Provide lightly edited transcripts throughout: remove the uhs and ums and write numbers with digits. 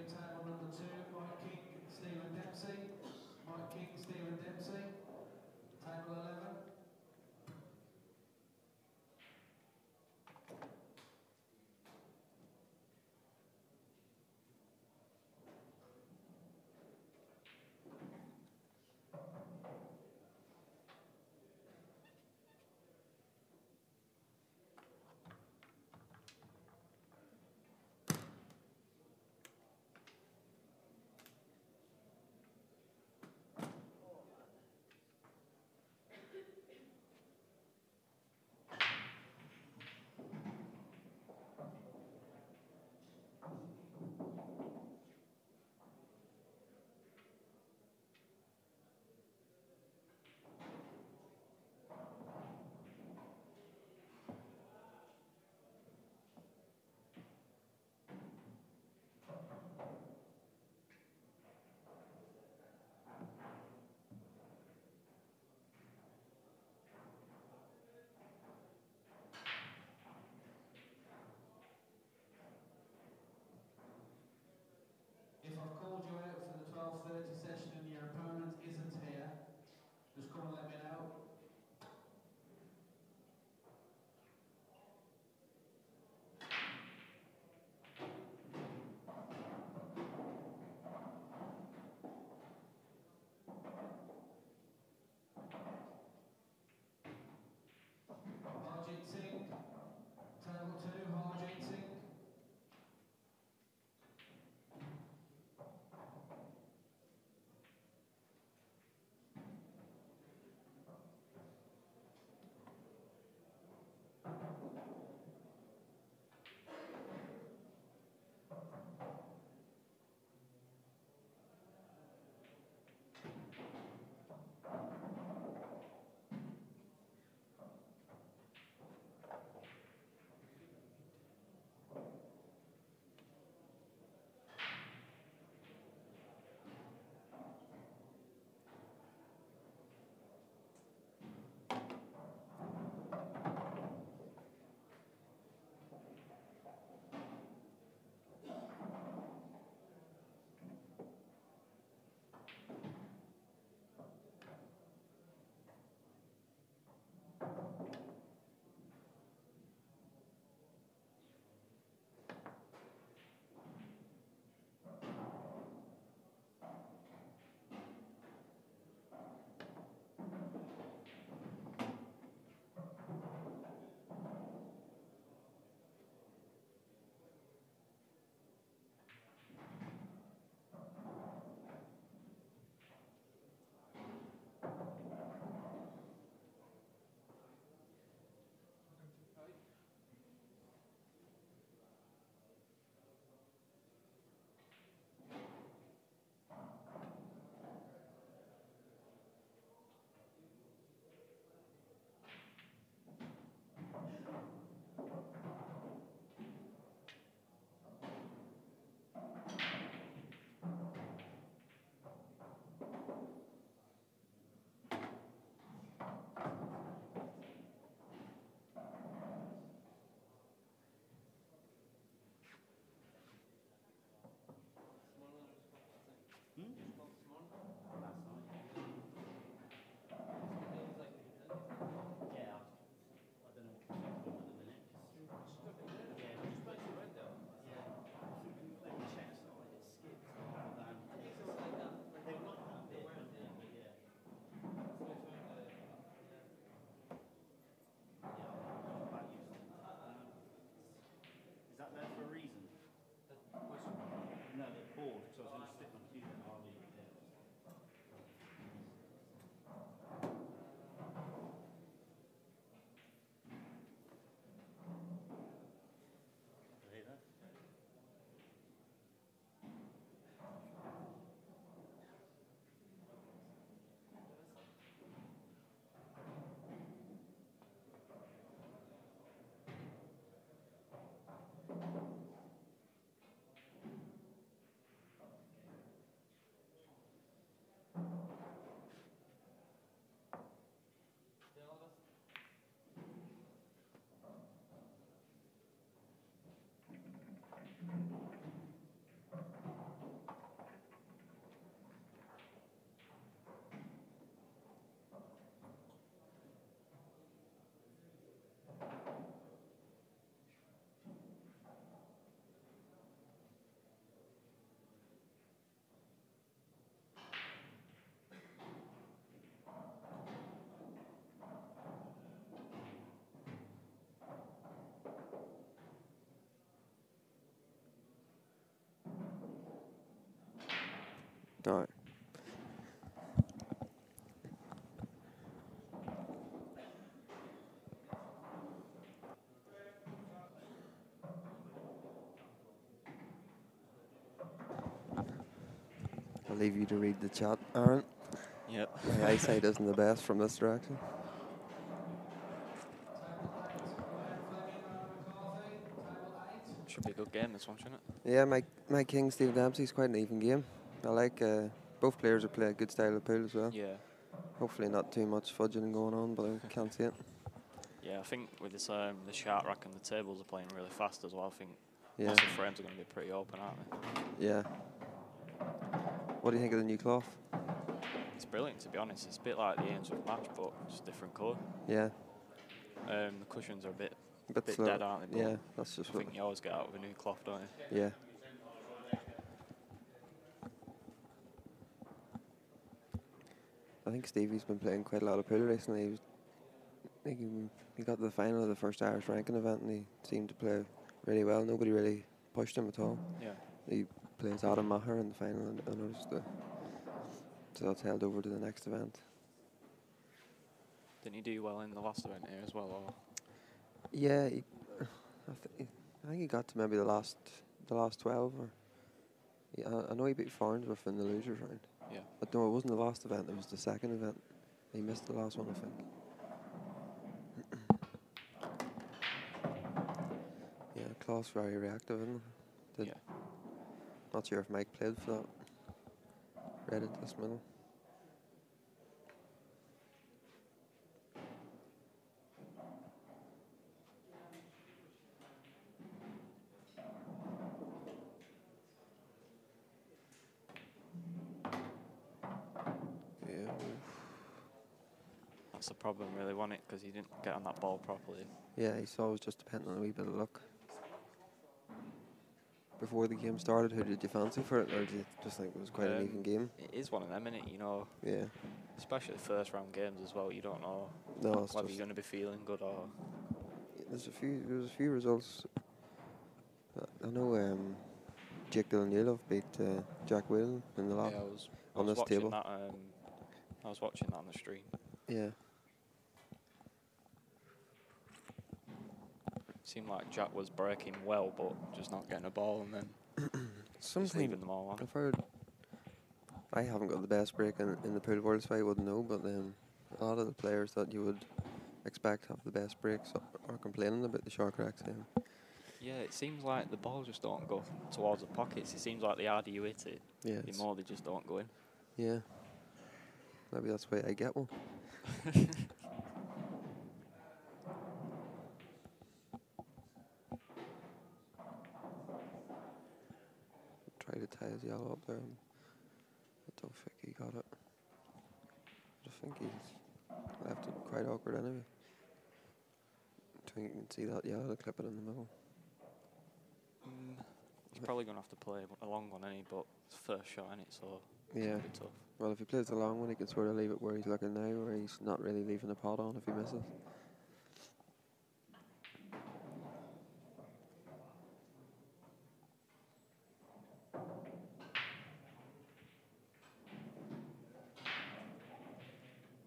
table number 2, Mike King, Dempsey. Mike King, Dempsey. Table 11. All right. I'll leave you to read the chat, Aaron. Yep. My eyesight isn't the best from this direction. Should be a good game, this one, shouldn't it? Yeah, my king, Steve Dempsey's quite an even game. I like both players are playing a good style of pool as well. Yeah. Hopefully not too much fudging going on, but I can't see it. Yeah, I think with this the shark rack and the tables are playing really fast as well. I think Yeah. most of the frames are going to be pretty open, aren't they? Yeah. What do you think of the new cloth? It's brilliant, to be honest. It's a bit like the Ainsworth match, but just different colour. Yeah. The cushions are a bit slow. dead, aren't they? But Yeah, that's just I think you always get out with a new cloth, don't you? Yeah. I think Stevie's been playing quite a lot of pool recently. He got to the final of the first Irish ranking event and he seemed to play really well. Nobody really pushed him at all. Yeah. He plays Adam Maher in the final and I noticed so that's held over to the next event. Didn't he do well in the last event here as well? Or? Yeah, I think he got to maybe the last 12 or. Yeah, I know he beat Farnsworth in the losers round. Yeah. But no, it wasn't the last event, it was the second event. He missed the last one, I think. Yeah, Klaus very reactive, isn't he? Yeah. Not sure if Mike played for that. Read it this middle. Yeah. That's the problem, really, wasn't it? Because he didn't get on that ball properly. Yeah, he's always just depending on a wee bit of luck. Before the game started, who did you fancy for it, or did you just think it was quite an even game? It is one of them, isn't it? You know. Yeah. Especially first round games as well. You don't know whether you're going to be feeling good or. There's a few results. I know Jake Dillon beat Jack Whalen in the lap on this table. I was watching that on the stream. Yeah. Seemed like Jack was breaking well, but just not getting a ball, and then just leaving them all on. I've heard. I haven't got the best break in the pool world, so I wouldn't know. But a lot of the players that you would expect have the best breaks are complaining about the shark racks. Yeah, it seems like the balls just don't go towards the pockets. It seems like the harder you hit it, the more they just don't go in. Yeah. Maybe that's why I get one. Try to tie his yellow up there. I don't think he got it. I think he's left it quite awkward anyway. I think you can see that yellow to clip it in the middle. He's probably going to have to play a long one, but it's first shot, innit, so it's going to be tough. Well, if he plays the long one, he can sort of leave it where he's looking now, where he's not really leaving the pot on if he misses.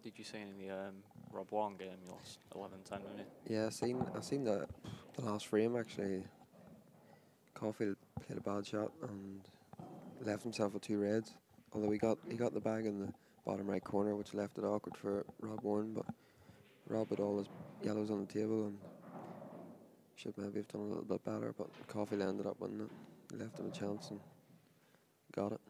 Did you see in the Rob Warren game you lost 11-10, didn't you? Yeah, I seen the last frame actually. Caulfield played a bad shot and left himself with 2 reds. Although he got the bag in the bottom right corner, which left it awkward for Rob Warren. But Rob had all his yellows on the table and should maybe have done a little bit better. But Caulfield ended up winning it. He left him a chance and got it.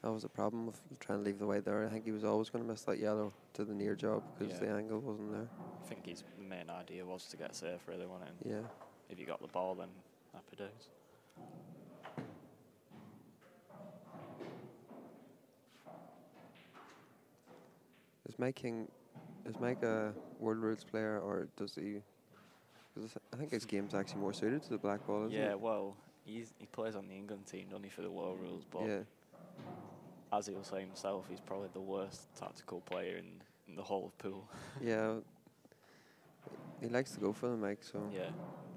That was the problem with trying to leave the white there. I think he was always going to miss that yellow to the near job because the angle wasn't there. I think his main idea was to get safe, really, wasn't it? Yeah. If you got the ball, then happy days. Is is Mike a World Rules player, or does he? Because I think his game's actually more suited to the black ball, isn't it? Yeah, well, he plays on the England team, doesn't he, for the World Rules? But yeah. as he'll say himself, he's probably the worst tactical player in the whole of pool. Yeah. He likes to go for them, Mike. So Yeah.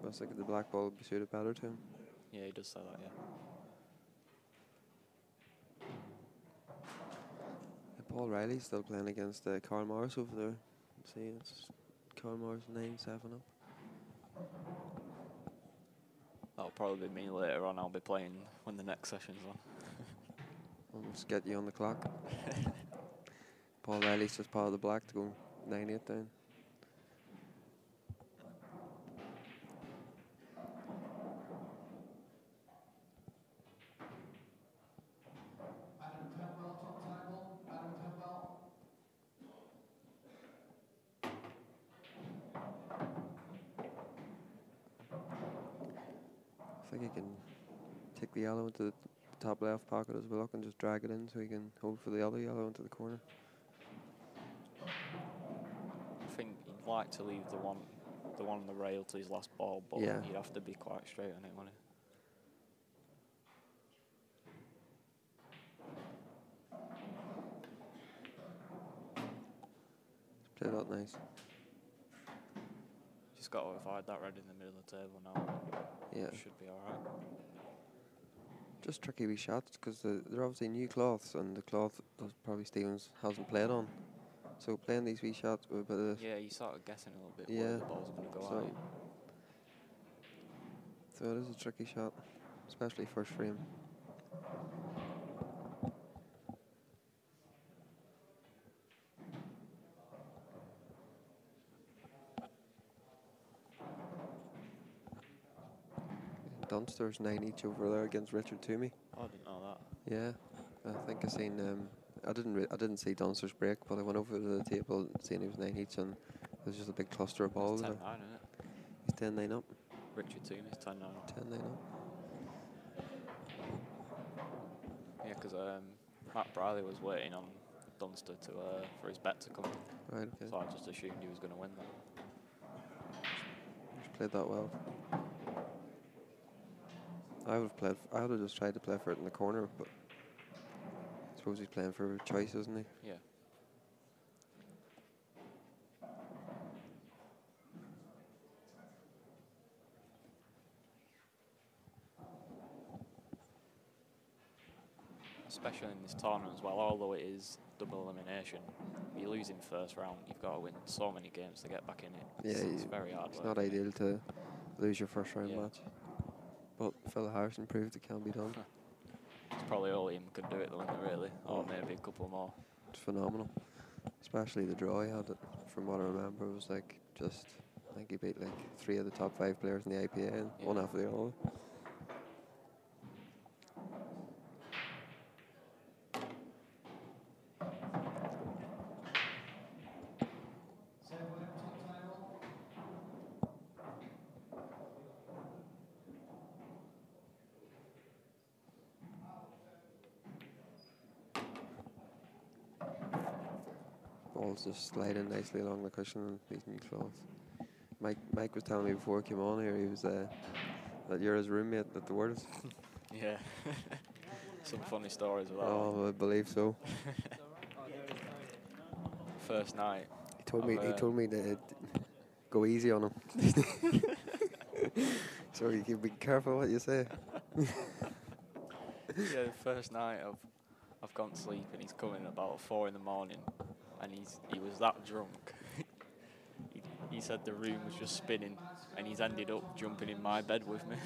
I was thinking the black ball would be suited better to him. Yeah, he does say that. Yeah. Paul Riley's still playing against Carl Morris over there. See, it's Carl Morris 9-7 up. That'll probably be me later on. I'll be playing when the next session's on. I'll just get you on the clock. Paul Riley's just part of the black to go 9-8 down. I think he can take the yellow into the top left pocket as well and just drag it in so he can hold for the other yellow into the corner. I think he'd like to leave the one on the rail to his last ball, but yeah. he'd have to be quite straight on it, wouldn't he? Played out nice. Just got to avoid that red in the middle of the table now. Yeah. Should be alright. Just tricky wee shots because they're obviously new cloths, and the cloth that probably Stevens hasn't played on. So playing these wee shots with a bit of... Yeah, you're sort of guessing a little bit yeah. where the balls are going to go out. So it is a tricky shot, especially first frame. Dunster's 9 each over there against Richard Toomey. Oh, I didn't know that. Yeah, I think I seen. I didn't see Dunster's break, but I went over to the table and seen he was 9 each, and there's just a big cluster of balls. 10-9, isn't it? He's 10-9 up. Richard Toomey's 10-9. 10-9 up. Yeah, because Matt Briley was waiting on Dunster to for his bet to come. Right. Okay. So I just assumed he was going to win that. He's played that well. I would have just tried to play for it in the corner, but I suppose he's playing for choice, isn't he? Yeah. Especially in this tournament as well, although it is double elimination, if you lose in first round, you've got to win so many games to get back in it. Yeah, it's very hard. It's not ideal to lose your first round match. But Phil Harrison proved it can be done. It's probably all him could do it though, isn't it, really? Or maybe a couple more. It's phenomenal. Especially the draw he had, from what I remember, it was like just, I think he beat like 3 of the top 5 players in the IPA and one after the other. Ball's just sliding nicely along the cushion and these new cloths. Mike was telling me before he came on here, he was that you're his roommate at the Worlds. Yeah. Some funny stories about that. Oh, I believe so. First night. He told me to go easy on him. So you can be careful what you say. Yeah, the first night I've gone to sleep and he's coming about 4 in the morning, and he was that drunk. He said the room was just spinning, and he's ended up jumping in my bed with me.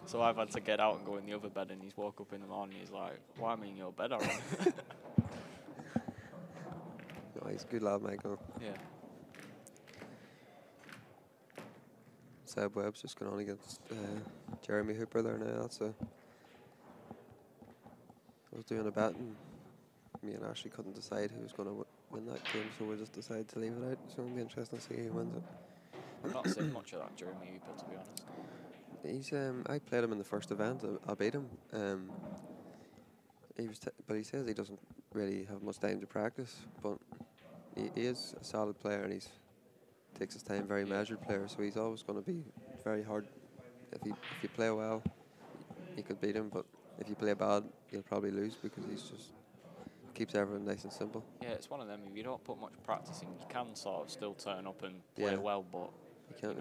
So I've had to get out and go in the other bed, and he's woke up in the morning. He's like, "Why am I in your bed already?" No, he's a good lad, Michael. Yeah. Seb Webb's just going on against Jeremy Hooper there now. I was doing a bet, and me and Ashley couldn't decide who was going to win that game, so we just decided to leave it out. So it'll be interesting to see who wins it. I've not seen much of that Jeremy Hooper, to be honest. He's I played him in the first event. I beat him. But he says he doesn't really have much time to practice. But he is a solid player, and he's takes his time, very Yeah. measured player. So he's always going to be very hard. If you play well, you could beat him. But if you play bad, you'll probably lose because he's just keeps everything nice and simple. Yeah, it's one of them. If you don't put much practice in, you can sort of still turn up and play Yeah. well, but You can't.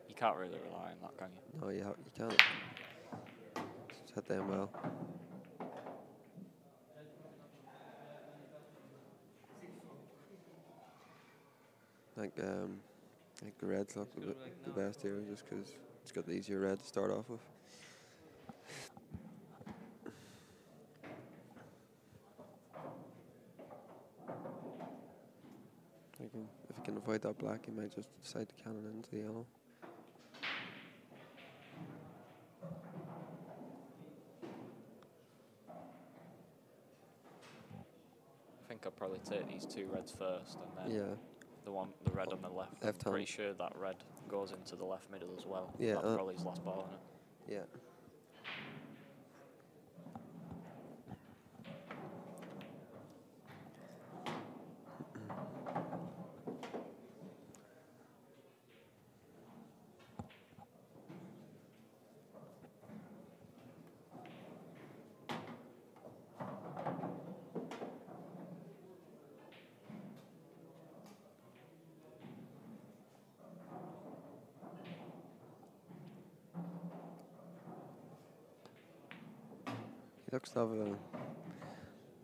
you can't really rely on that, can you? No, you can't. Just hit them well. I think the Reds look the best here just because it's got the easier red to start off with. If you can avoid that black, you might just decide to cannon into the yellow. I think I'd probably take these two reds first, and then Yeah. the red on the left. Left I'm pretty hand. sure that red goes into the left middle as well. Yeah, That's probably his last ball, isn't it? Yeah.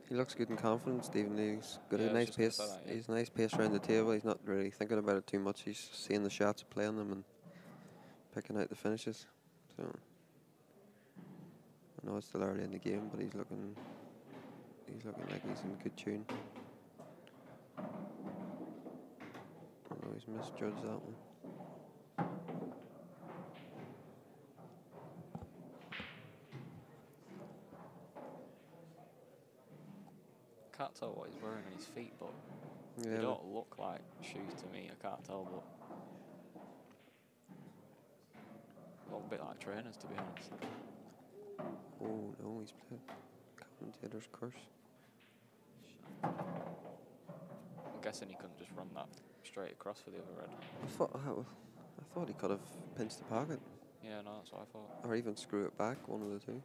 He looks good and confident, Stephen. He's got Yeah, a I was nice just gonna pace. say that, yeah. He's a nice pace around the table. He's not really thinking about it too much. He's seeing the shots, playing them, and picking out the finishes. So I know it's still early in the game, but he's looking like he's in good tune. I know he's misjudged that one. Can't tell what he's wearing on his feet, but Yeah. they don't look like shoes to me. I can't tell, but look a bit like trainers, to be honest. Oh no, he's played commentator's curse. I'm guessing he couldn't just run that straight across for the other red. I thought he could have pinched the pocket, Yeah, no, that's what I thought. or even screw it back. One of the two.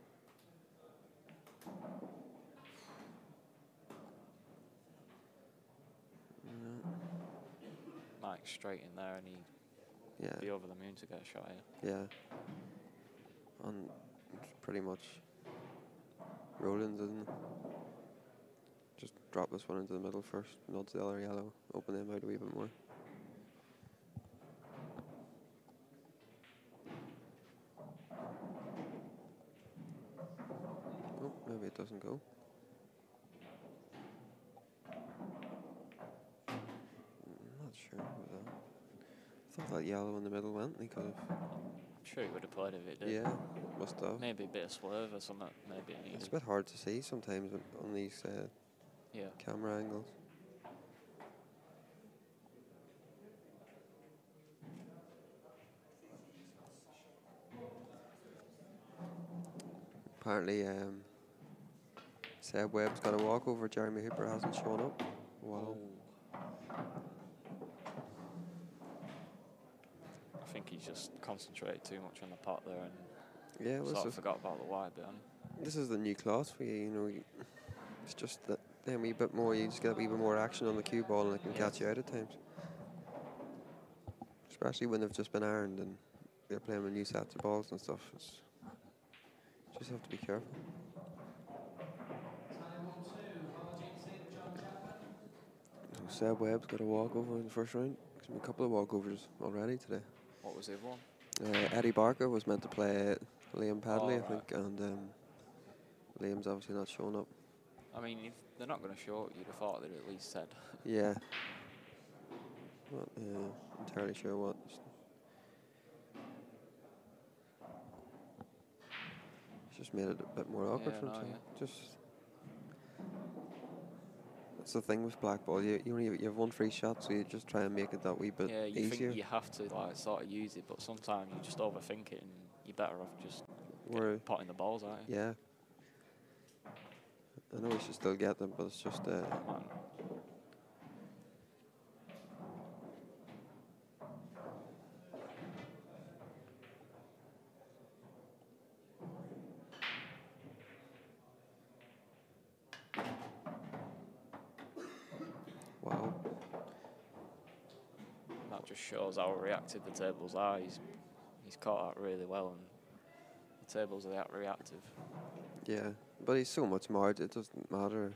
Mike straight in there, and he'd be Yeah. over the moon to get a shot here. Yeah. And it's pretty much Rollins, isn't it? Just drop this one into the middle first, nods the other yellow, open them out a wee bit more. Oh, maybe it doesn't go. Not sure about that. I thought that yellow in the middle went, and he could have. I'm sure he would have played if it did. Yeah, must have. Maybe a bit of swerve or something. Maybe it needed. It's a bit hard to see sometimes on these Yeah. camera angles. Apparently, Seb Webb's got a walkover. Jeremy Hooper hasn't shown up. Wow. I think he's just concentrated too much on the pot there and Yeah, well, sort of forgot about the wide bit. this is the new class for you. You know, it's just that then a wee bit more. You just get a wee bit more action on the cue ball, and it can catch you out at times. Especially when they've just been ironed and they're playing with new sets of balls and stuff. Just have to be careful. So Seb Webb's got a walkover in the first round. There's been a couple of walkovers already today. What was the other one? Eddie Barker was meant to play Liam Padley, Oh, I think, and Liam's obviously not showing up. I mean, if they're not going to show it, you'd have thought they'd at least said. Yeah. Not entirely sure what. It's just made it a bit more awkward Yeah, for no, himself. yeah. Just that's the thing with black ball. You have one free shot, so you just try and make it that wee bit Yeah, you easier. think you have to like sort of use it, but sometimes you just overthink it, and you're better off just Where- potting the balls, aren't you? Yeah. I know we should still get them, but it's just Man, Wow. That just shows how reactive the tables are. He's caught that really well, and the tables are that reactive. Yeah, but he's so much more. It doesn't matter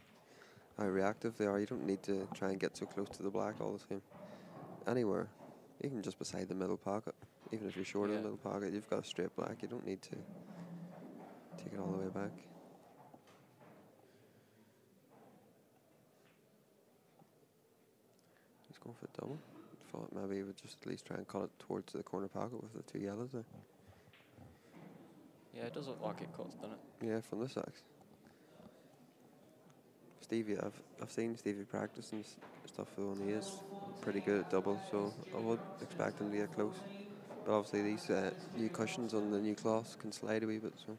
how reactive they are. You don't need to try and get so close to the black all the time. Anywhere, even just beside the middle pocket. Even if you're short in the middle pocket, you've got a straight black. You don't need to take it all the way back. He's going for a double. Thought maybe he would just at least try and cut it towards the corner pocket with the two yellows there. Yeah, it does look like it cuts, doesn't it? Yeah, from this axe. Stevie, I've seen Stevie practice and stuff, though, and he is pretty good at double, so I would expect him to get close. But obviously these new cushions on the new cloths can slide a wee bit, so.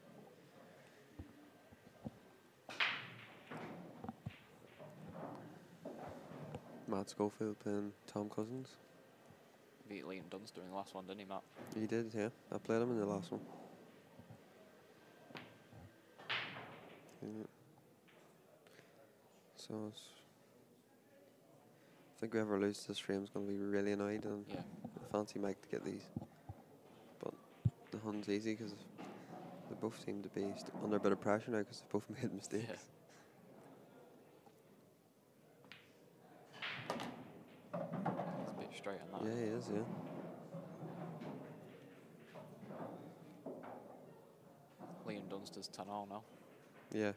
Matt Schofield playing Tom Cousins. Beat Liam Dunster in the last one, didn't he, Matt? He did, yeah. I played him in the last one. Yeah. So I think whoever loses this frame is going to be really annoyed, and I fancy Mike to get these. But the Hun's easy because they both seem to be under a bit of pressure now because they both made mistakes. Yeah. He's a bit straight on that. Yeah, he is, yeah. Liam Dunster's 10-all now. Yeah.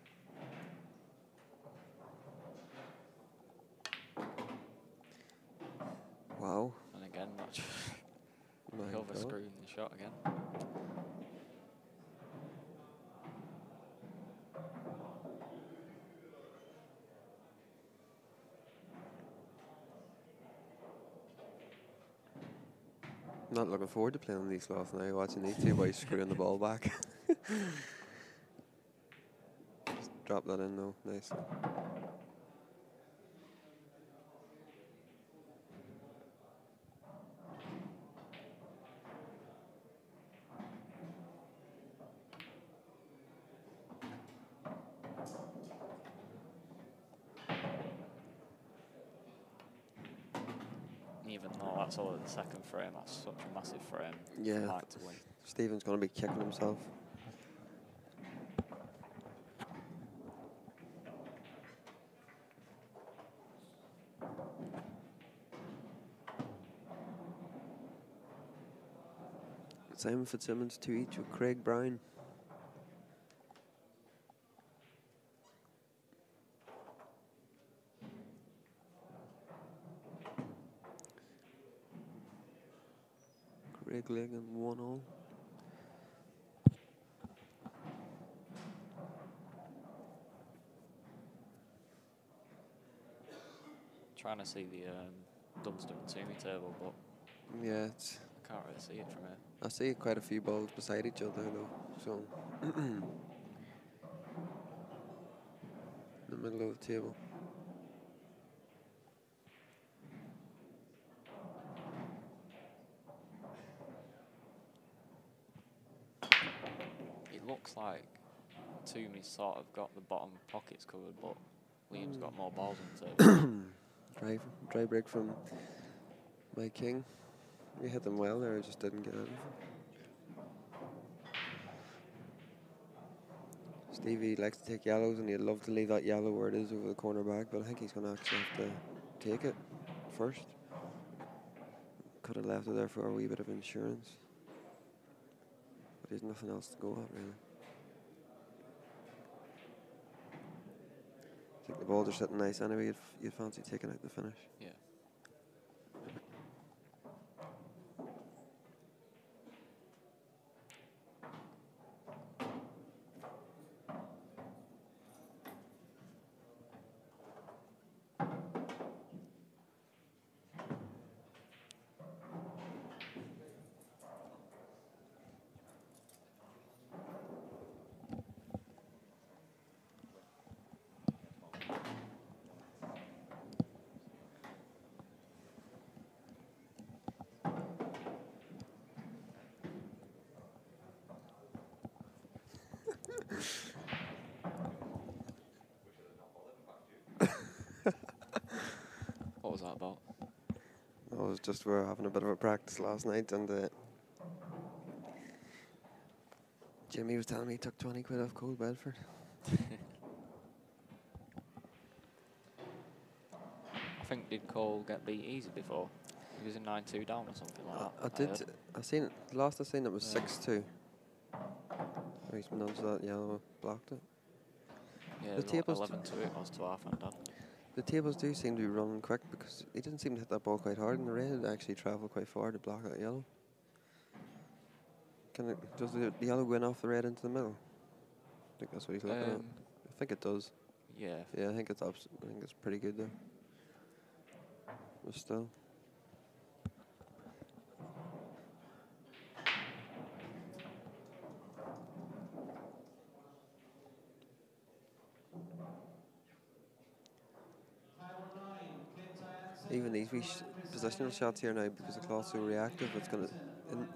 Wow. And again, that's My God. overscrewing the shot again. Not looking forward to playing on these cloths now, watching these two boys screwing the ball back. Just drop that in though, nicely. Even though that's all at the second frame, that's such a massive frame. Yeah. For Mike to win. Stephen's going to be kicking himself. Simon Fitzsimmons 2 each with Craig Brown. Craig Ligon 1-all. Trying to see the Dunster and Toomey table, but Yeah, it's, I can't really see it from here. I see quite a few balls beside each other though, so in the middle of the table. It looks like Toomey's sort of got the bottom pockets covered, but Liam's got more balls on the table. Dry break from Mike King. We hit them well there, I just didn't get it. Stevie likes to take yellows and he'd love to leave that yellow where it is over the corner back, but I think he's going to actually have to take it first. Could have left it there for a wee bit of insurance. But there's nothing else to go at really. I think the balls are sitting nice anyway, you'd fancy taking out the finish. Yeah. What was that about? It was just we were having a bit of a practice last night, and Jimmy was telling me he took 20 quid off Cole Bedford. I think did Cole get beat easy before? He was in 9-2 down or something like that. I did. I seen it. The last I seen it was 6-2. He's nudged that yellow, blocked it. Yeah, The tables 11-2 it was to half and done. The tables do seem to be running quick because he didn't seem to hit that ball quite hard, and the red actually travelled quite far to block that yellow. Does the yellow go in off the red into the middle? I think that's what he's looking at. I think it does. Yeah. Yeah, I think it's pretty good there. But still. Even these wee positional shots here now, because the cloth's so reactive, it's gonna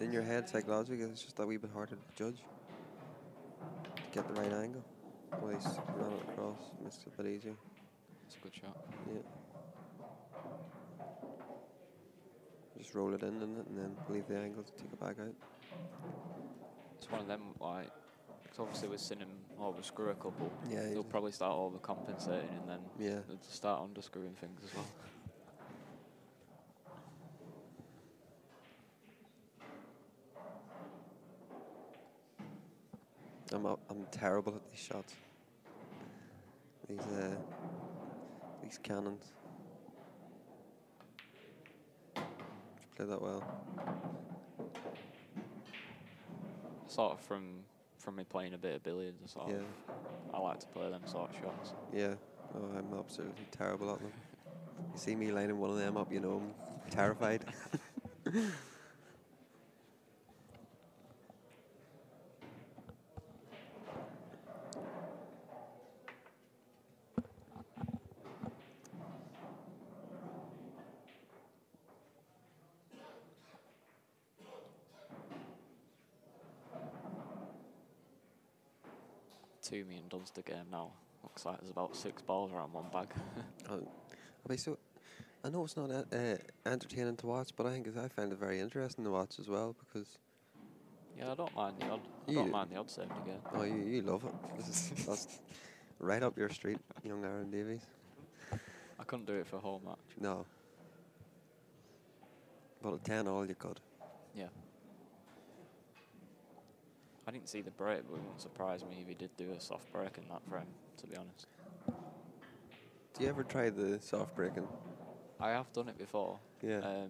in your head psychologically, it's just a wee bit harder to judge. To get the right angle. Well, he's ran it across, makes it a bit easier. It's a good shot. Yeah. Just roll it in, and then leave the angle to take it back out. It's one of them, like, because obviously we're seeing him overscrew a couple. Yeah, They'll probably start overcompensating and then they'll start underscrewing things as well. I'm terrible at these shots. These cannons. Play that well. Sort of from me playing a bit of billiards, I like to play them sort of shots. Yeah. Oh, I'm absolutely terrible at them. You see me lining one of them up, you know, I'm terrified. 2 million Dunster game now. Looks like there's about 6 balls around one bag. I know it's not entertaining to watch, but I find it very interesting to watch as well, because yeah, I don't mind the odd saved again. Oh, you love it. That's right up your street, young Aaron Davies. I couldn't do it for a whole match. No. But at 10 all you could. Yeah. I didn't see the break, but it wouldn't surprise me if he did do a soft break in that frame, to be honest. Do you ever try the soft breaking? I have done it before. Yeah.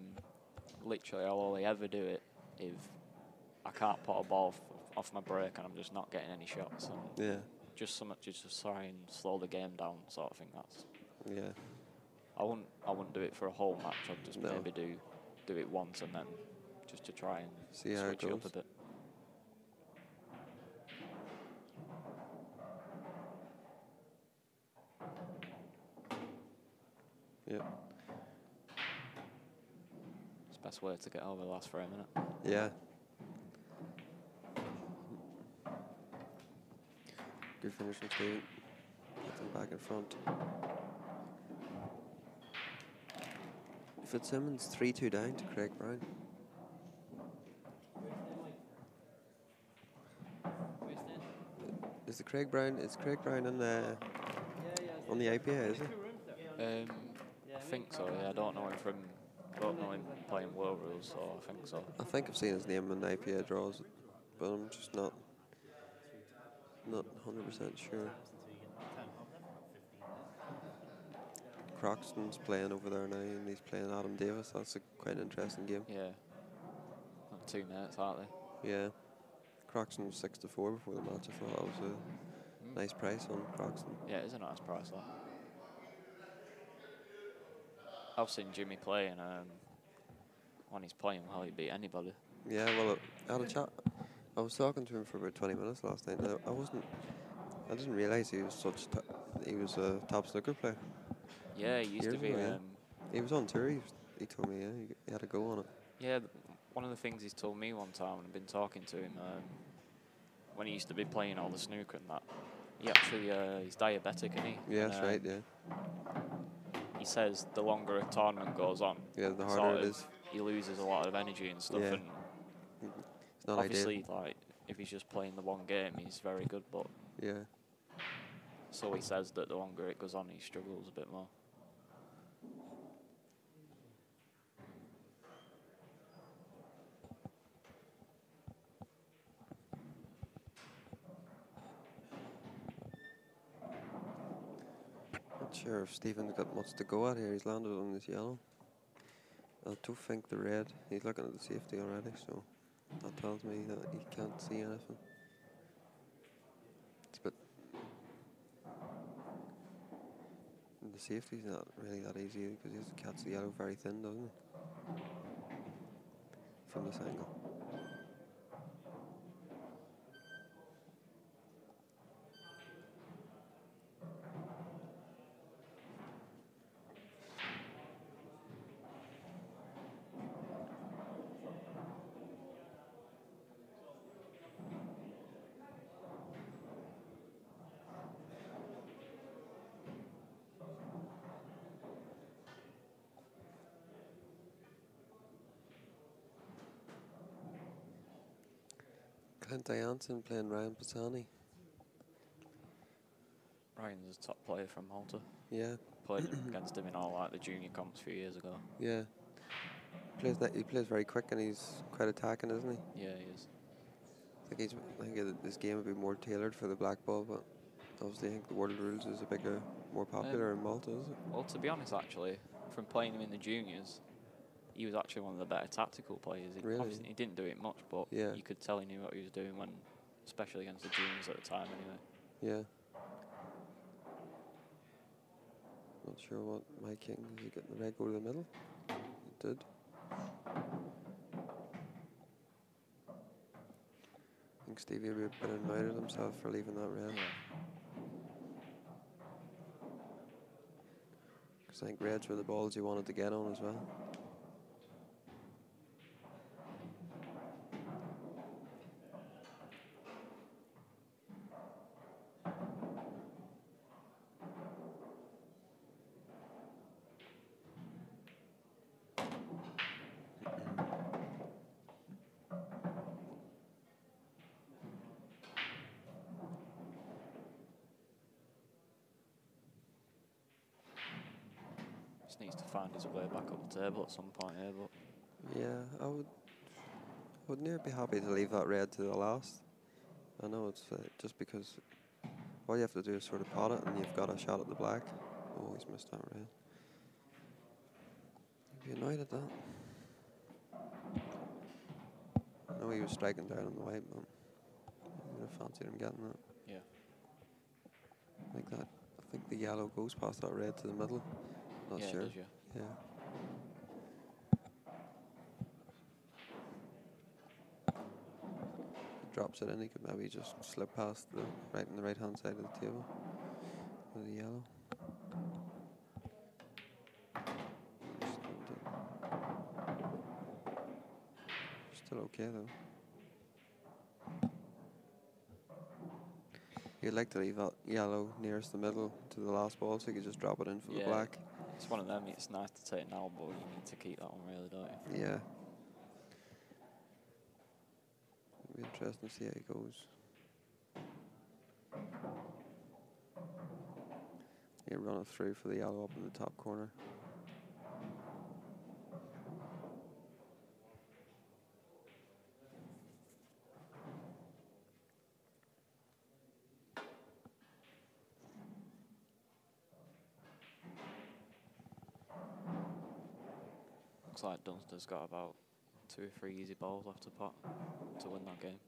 Literally, I'll only ever do it if I can't put a ball off my break and I'm just not getting any shots. And yeah. Just so much just to try and slow the game down, sort of thing. That's. Yeah. I wouldn't do it for a whole match. I'd just maybe do it once and then just to try and see how switch it up a bit. Yeah. It's the best way to get over the last frame, isn't it? Yeah. Good finish from Stephen. Get them back in front. Fitzsimmons 3-2 down to Craig Brown. Is Craig Brown in the on the IPA, is he? I think so. Yeah, I don't know him playing World Rules, so I think so. I think I've seen his name in the IPA draws, but I'm just not 100% sure. Croxton's playing over there now, and he's playing Adam Davis. That's a quite an interesting game. Yeah. Not 2 minutes, aren't they? Yeah. Croxton was 6-4 before the match. I thought that was a nice price on Croxton. Yeah, it is a nice price, that. I've seen Jimmy play, and when he's playing well, he beat anybody. Yeah, well, I had a chat. I was talking to him for about 20 minutes last night. I didn't realise he was he was a top snooker player. Yeah, he used to be. He was on tour. He told me, he had a go on it. Yeah, one of the things he's told me one time when I've been talking to him, when he used to be playing all the snooker and that, he actually he's diabetic, isn't he? Yeah, that's right. Yeah. he says the longer a tournament goes on, Yeah, the sort harder it of is. he loses a lot of energy and stuff. Yeah. And It's not obviously, ideal. like if he's just playing the one game, he's very good. But Yeah. so he says that the longer it goes on, he struggles a bit more. Not sure if Stephen's got much to go at here. He's landed on this yellow. I do think the red. He's looking at the safety already, so that tells me that he can't see anything. It's a bit. The safety's not really that easy because he has to catch the yellow very thin, doesn't he? From this angle. Clint Jansen playing Ryan Pisani. Ryan's a top player from Malta. Yeah, Played against him in all like the junior comps a few years ago. yeah. He plays very quick and he's quite attacking, isn't he? Yeah, he is. I think this game would be more tailored for the black ball, but obviously I think the world rules is a bigger, more popular in Malta, is it? Well, to be honest, actually, from playing him in the juniors, he was actually one of the better tactical players. Really? Obviously, he didn't do it much, but Yeah. you could tell he knew what he was doing when, especially against the juniors at the time. Anyway. Yeah. Not sure what my king, is he getting the red go to the middle? It did. I think Stevie would be a bit annoyed at himself for leaving that red. Because I think reds were the balls he wanted to get on as well. Just needs to find his way back up the table at some point here, but Yeah, I would near be happy to leave that red to the last. I know it's just because all you have to do is sort of pot it and you've got a shot at the black. Oh, he's missed that red. You'd be annoyed at that. I know he was striking down on the white, but I would have fancied him getting that. yeah. Like that. I think the yellow goes past that red to the middle. Not Yeah, sure. it does, yeah. Yeah. Drops it in, he could maybe just slip past the right hand side of the table with the yellow. Still okay though. You'd like to leave that yellow nearest the middle to the last ball so you could just drop it in for the black. It's one of them. It's nice to take now, but you need to keep that one, really, don't you? Yeah. It'll be interesting to see how he goes. Yeah, run it through for the yellow up in the top corner. Looks like Dunster's got about 2 or 3 easy balls left to pot to win that game.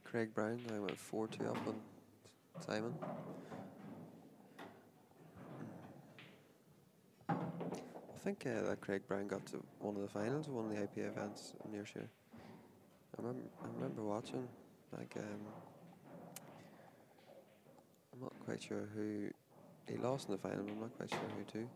Craig Brown, I went 4-2 up on Simon. I think that Craig Brown got to one of the finals of one of the IPA events in Ayrshire. I remember watching, like, I'm not quite sure who he lost in the final, but I'm not quite sure who to.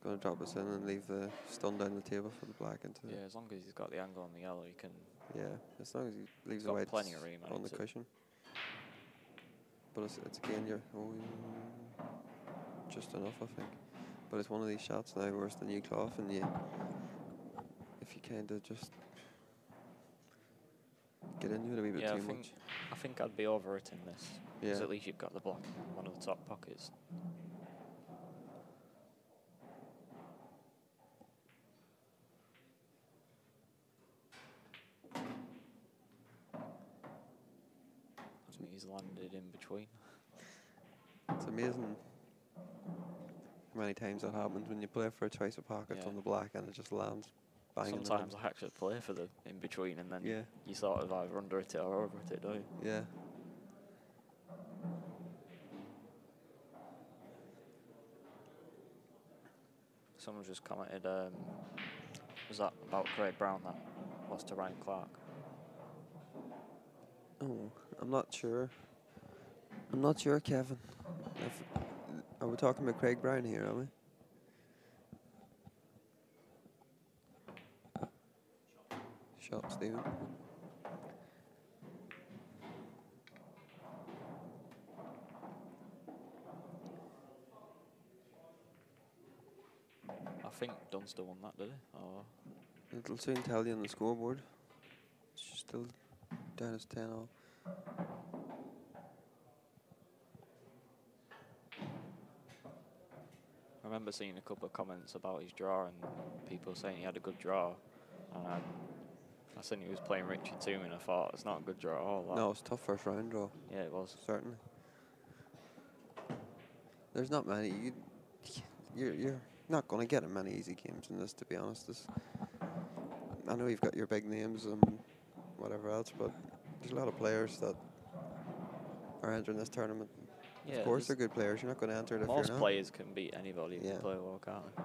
going to drop us in and leave the stun down the table for the black into Yeah, as long as he's got the angle on the yellow, he can. yeah, as long as he leaves the got whites plenty of room, on the hasn't he? cushion. But it's again, just enough, I think. But it's one of these shots now worse than you cloth, and if you kind of just get into it a wee bit Yeah, too much. I think I'd be overwritten this. Because Yeah. at least you've got the black in one of the top pockets. I think he's landed in between. It's amazing how many times that happens when you play for a choice of pockets Yeah. on the black and it just lands bang in the Sometimes middle. I actually play for the in between, and then Yeah. you sort of either under it or over it, don't you? Yeah. Someone just commented, was that about Craig Brown that lost to Ryan Clark? Oh, I'm not sure. I'm not sure, Kevin. Are we talking about Craig Brown here, are we? Shot, Stephen. I think Dunster won that, did he? Or It'll soon tell you on the scoreboard. It's still down as 10-all. I remember seeing a couple of comments about his draw and people saying he had a good draw. And I seen he was playing Richie too, and I thought it's not a good draw at all. That. No, it's a tough first round draw. Yeah, it was. Certainly. There's not many. You're not going to get many easy games in this, to be honest. I know you've got your big names and whatever else, but there's a lot of players that are entering this tournament. Yeah, Of course, they're good players. You're not going to enter it if most you're not. players can beat anybody if Yeah. they play well, can't they?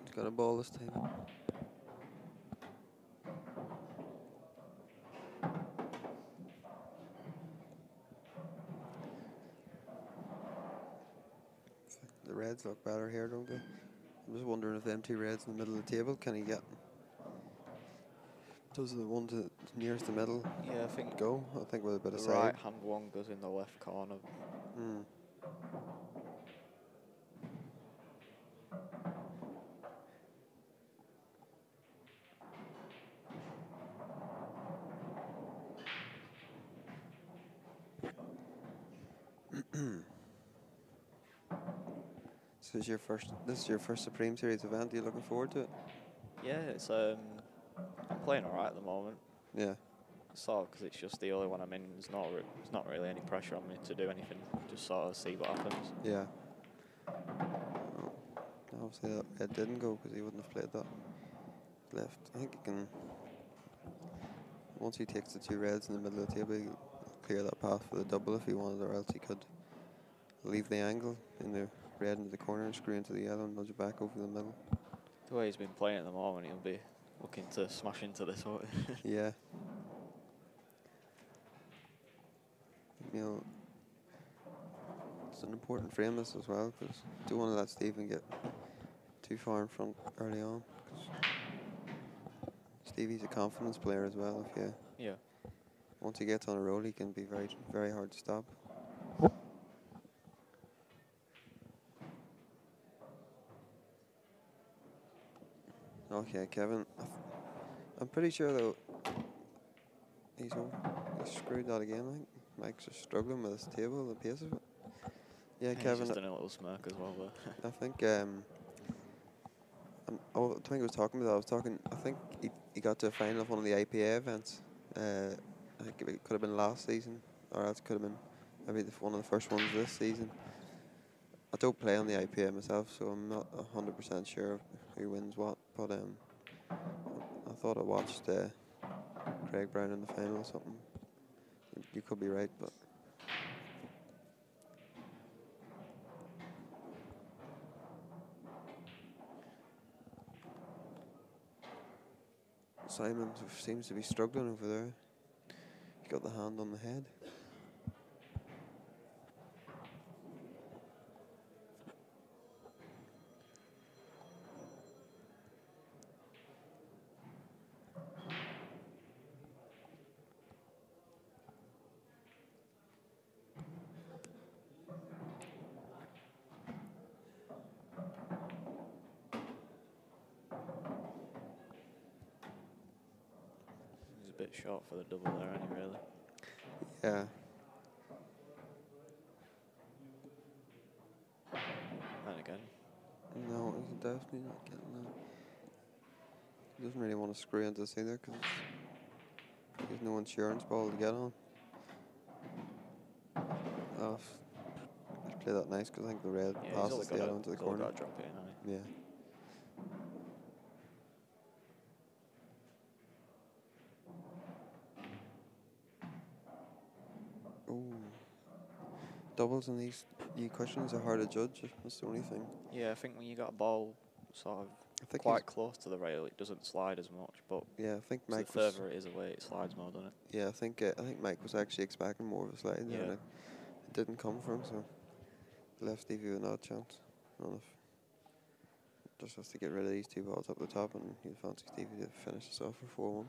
He's got a ball this time. The Reds look better here, don't they? I'm just wondering if them two Reds in the middle of the table, can he get? Does the one to nearest the middle Yeah, I think go? I think with a bit the of side. right hand one goes in the left corner. Hmm. So this is your first Supreme Series event. Are you looking forward to it? Yeah, it's I'm playing alright at the moment. Yeah. Sort of because it's just the only one I'm in. There's not really any pressure on me to do anything. Just sort of see what happens. Yeah. Well, obviously that Red didn't go because he wouldn't have played that left. I think he can. Once he takes the two Reds in the middle of the table, he'll clear that path for the double if he wanted, or else he could leave the angle in the red into the corner and screw into the yellow and nudge it back over the middle. The way he's been playing at the moment, he'll be looking to smash into this, won't he? Yeah. You know, it's an important frame this as well, because don't want to let Stephen get too far in front early on. 'Cause Stevie's a confidence player as well. Yeah. Once he gets on a roll, he can be very, very hard to stop. Okay, Kevin. I'm pretty sure though he's screwed that again. I think Mike's just struggling with his table, the pace of it. Yeah, He's Kevin. just in a little smirk as well there. I think I think I was talking about. I think he got to a final of one of the IPA events. I think it could have been last season, or else it could have been maybe one of the first ones this season. I don't play on the IPA myself, so I'm not 100% sure who wins what. But I thought I watched Craig Brown in the final or something. You could be right, but. Simon seems to be struggling over there. He got the hand on the head. He's a bit short for the double there, ain't he, really? Yeah. And again. No, he's definitely not getting that. He doesn't really want to screw into this either because there's no insurance ball to get on. Oh, let's play that nice because I think the red Yeah, passes the yellow into the corner. Got to drop it in, hasn't he? Yeah. Ooh. Doubles in these questions are hard to judge. That's the only thing. Yeah, I think when you got a ball sort I of think quite close to the rail, it doesn't slide as much. But yeah, I think the Mike was. further it is away, it slides more, doesn't it? Yeah, I think Mike was actually expecting more of a slide there, Yeah. and it didn't come from. So left Stevie with no chance. None of. Just has to get rid of these two balls up the top, and he'll fancy Stevie to finish this off for 4-1.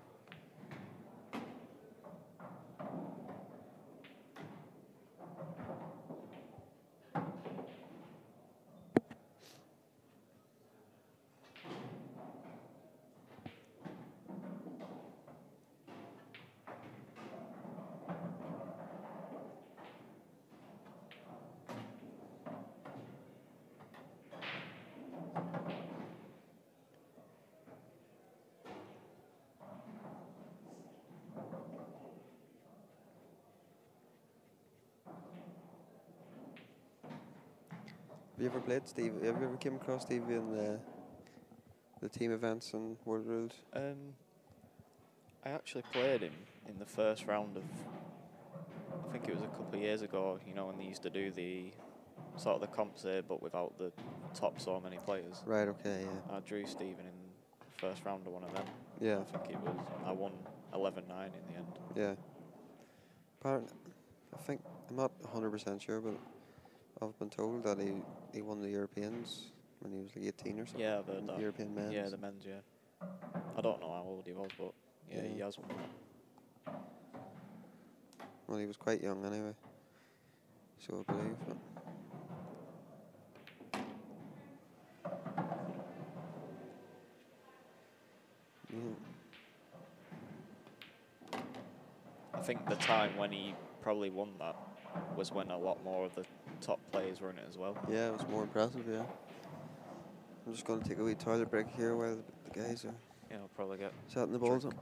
Have you ever played Steve? Have you ever came across Stevie in the team events and World Rules? I actually played him in the first round of, I think it was a couple of years ago, you know, when they used to do the sort of the comps there, but without the top so many players. Right, okay, yeah. I drew Stephen in the first round of one of them. Yeah. I think it was, I won 11-9 in the end. Yeah. Apparently, I think, I'm not 100% sure, but I've been told that he won the Europeans when he was like 18 or something. Yeah, I've heard that. European men's. Yeah, the men's, yeah. I don't know how old he was, but yeah, he Yeah. has won that. Well, he was quite young anyway, so I believe. But yeah. I think the time when he probably won that was when a lot more of the top players were in it as well. Yeah, it was more impressive, yeah. I'm just going to take a wee toilet break here while the guys are Yeah, I'll probably get setting the balls up.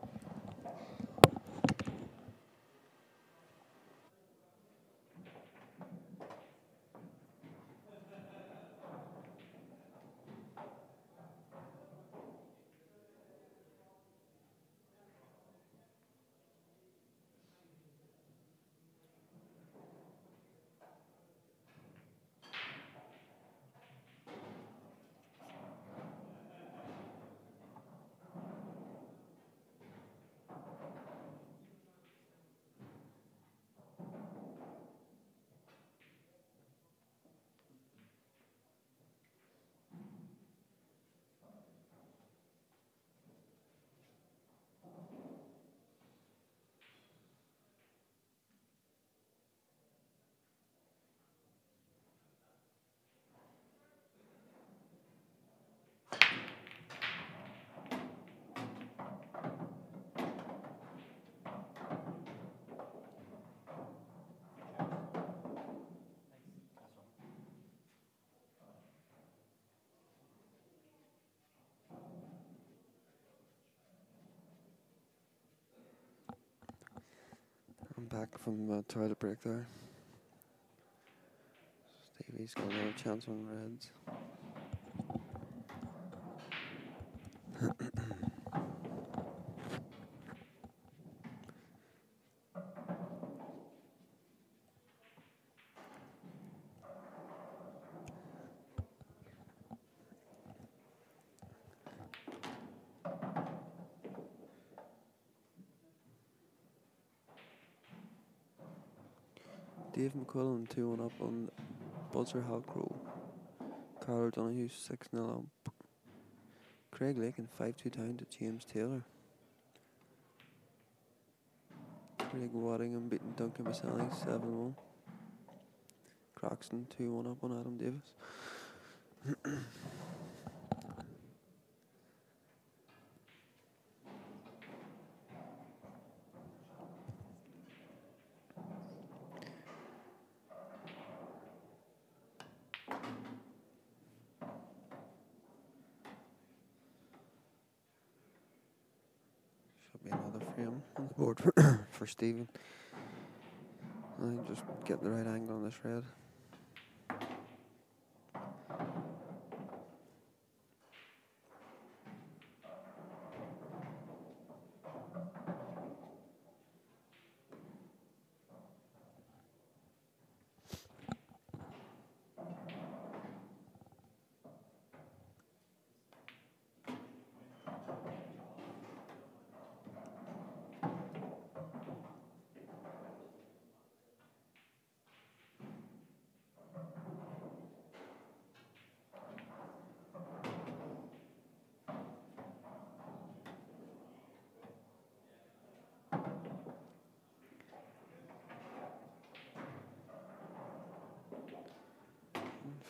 I'm back from the toilet break there. Stevie's got another chance on reds. Dave McQuillan 2-1 up on Buzzer Halcrow. Carl O'Donoghue 6-0 up. Craig Lakin 5-2 down to James Taylor. Craig Waddingham beating Duncan Bassani 7-1. Croxton 2-1 up on Adam Davis. Should be another frame on the board for Stephen. I'm just getting the right angle on this red.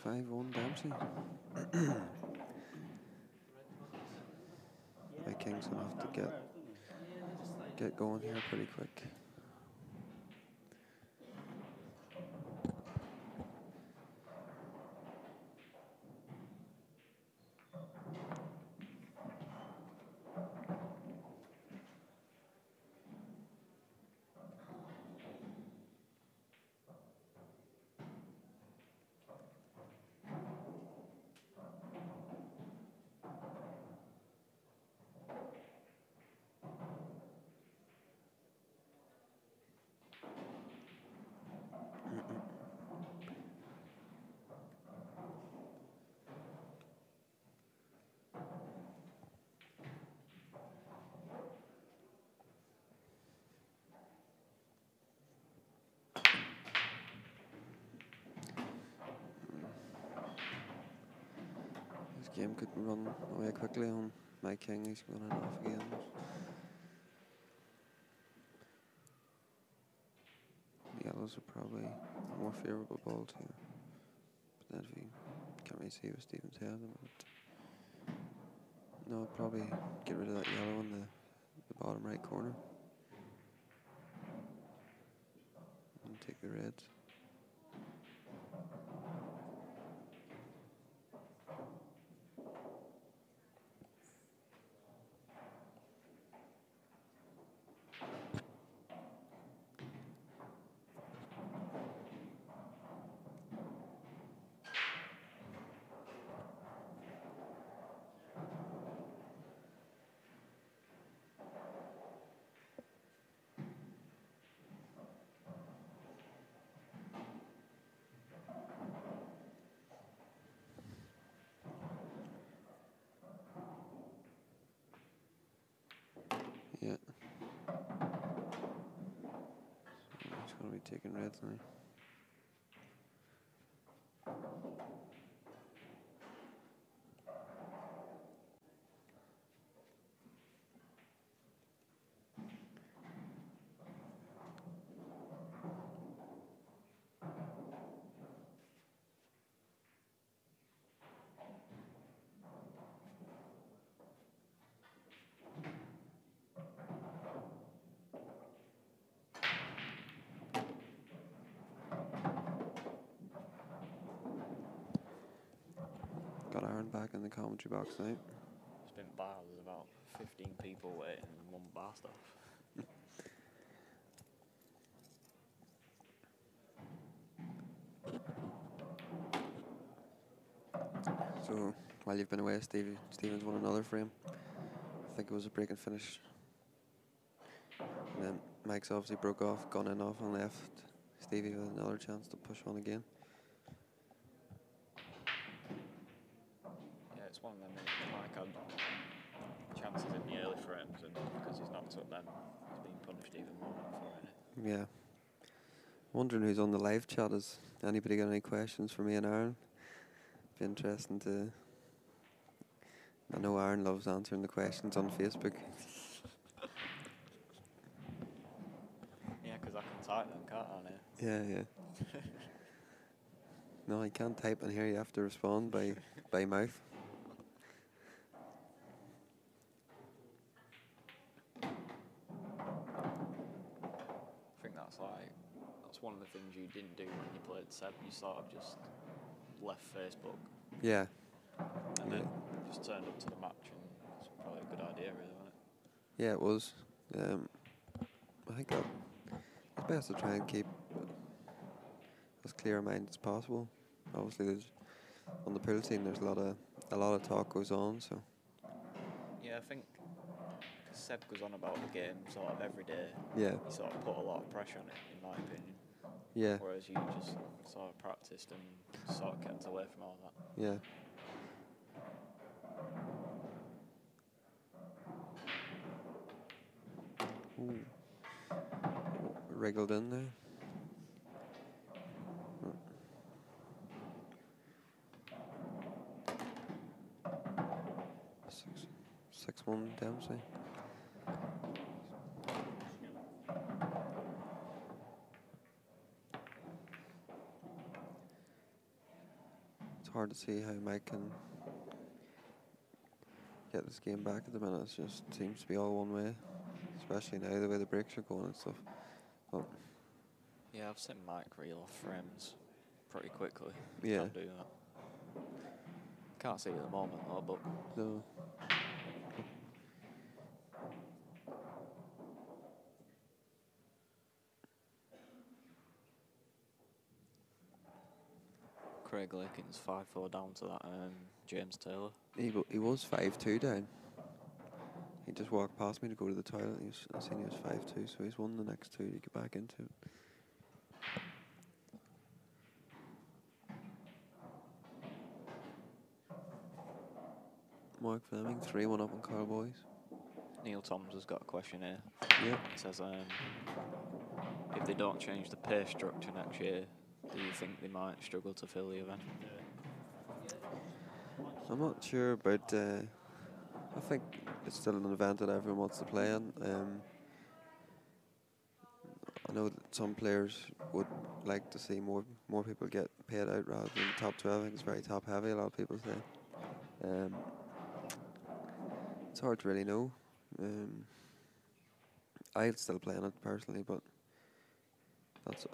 Five-1 Dempsey. My King's gonna have to get going here pretty quick. This game could run away quickly on my King. He's going to off again. The yellows are probably a more favourable ball to. But then if you can't really see what Stephen's head. No, probably get rid of that yellow in the bottom right corner. And take the reds. Yeah. So he's going to be taking reds now. Got Aaron back in the commentary box now. It's been bad. There's about 15 people waiting and one bar staff. So while you've been away, Stephen's won another frame. I think it was a break and finish. And then Mike's obviously broke off, gone in off and left Stevie with another chance to push on again. Yeah, it's one of them. Mike had chances in the early frames, and because he's not took them, he's been punished even more for it. Yeah. Wondering who's on the live chat. Has anybody got any questions for me and Aaron? Be interesting to. I know Aaron loves answering the questions on Facebook. Yeah, 'cause I can type them, can't I? Yeah, yeah. No, I can't type in here. You have to respond by mouth. I think that's one of the things you didn't do when you played Seb. You sort of just left Facebook Yeah. and then just turned up to the match, and it's probably a good idea, really, wasn't it? Yeah, it was. I think it's best to try and keep as clear a mind as possible. Obviously, there's on the pool scene. There's a lot of talk goes on. So Yeah, I think 'cause Seb goes on about the game sort of every day. yeah, He sort of put a lot of pressure on it, in my opinion. yeah, Whereas you just sort of practiced and sort of kept away from all that. yeah. Ooh. Wriggled in there. 6-1 Dempsey. It's hard to see how Mike can get this game back at the minute. It just seems to be all one way, especially now the way the breaks are going and stuff. But Yeah, I've seen Mike reel off frames pretty quickly. Yeah. Can't do that. Can't see it at the moment though, but no. Craig Lakin's 5-4 down to that James Taylor. He was 5-2 down. He just walked past me to go to the toilet. I seen he was 5-2, so he's won the next two to get back into it. Mark Fleming, 3-1 up on Cowboys. Neil Toms has got a question here. Yeah. It says, if they don't change the pay structure next year, do you think they might struggle to fill the event? I'm not sure about. I think it's still an event that everyone wants to play in. I know that some players would like to see more people get paid out rather than the top 12. I think it's very top heavy. A lot of people say. It's hard to really know. I'd still play in it personally, but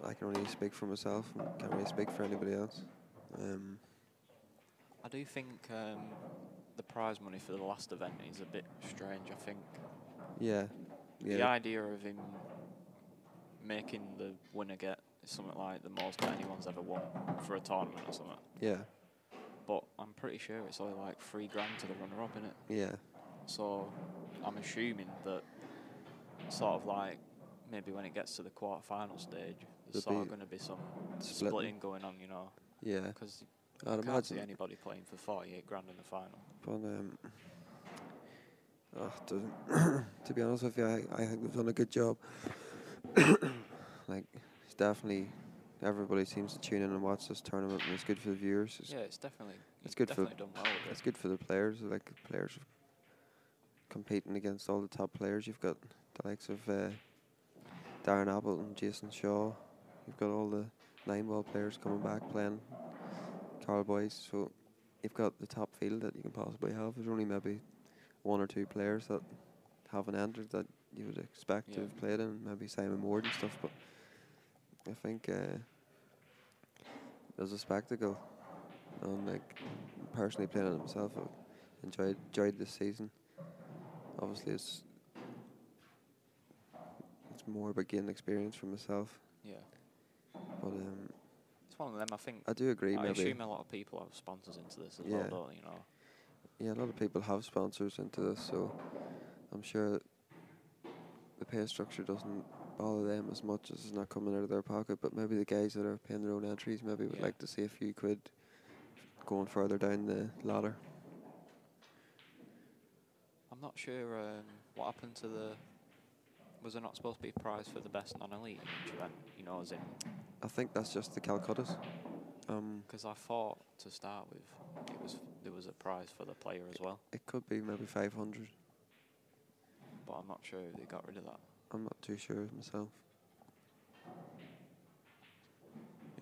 I can only speak for myself and can't really speak for anybody else. I do think the prize money for the last event is a bit strange, I think. Yeah. The idea of him making the winner get something like the most that anyone's ever won for a tournament or something. Yeah. But I'm pretty sure it's only like $3 grand to the runner-up, innit? Yeah. So I'm assuming that sort of like maybe when it gets to the quarter-final stage, there's sort of going to be some splitting going on, you know? Yeah. Because I'd I can't imagine see anybody playing for 48 grand in the final. But to be honest with you, I think they've done a good job. Like, it's definitely everybody seems to tune in and watch this tournament, and it's good for the viewers. Yeah, it's definitely done well with it. It's good for the players. Like players competing against all the top players. You've got the likes of Darren Appleton, Jason Shaw. You've got all the 9-ball players coming back playing Carl Boys. So you've got the top field that you can possibly have. There's only maybe 1 or 2 players that haven't entered that you would expect to have played in, maybe Simon Ward and stuff. But I think it was a spectacle. And like personally playing it myself, I enjoyed this season. Obviously, it's more about gaining experience for myself. Yeah. But it's one of them. I think I do agree. I maybe assume a lot of people have sponsors into this as well, don't they, you know? Yeah, a lot of people have sponsors into this, so I'm sure the pay structure doesn't bother them as much as it's not coming out of their pocket. But maybe the guys that are paying their own entries maybe would like to see a few quid going further down the ladder. I'm not sure what happened to the. Was there not supposed to be a prize for the best non-elite in each event? You know, as in I think that's just the Calcuttas. Because I thought to start with, there was a prize for the player as well, It could be maybe 500. but I'm not sure if they got rid of that. I'm not too sure myself.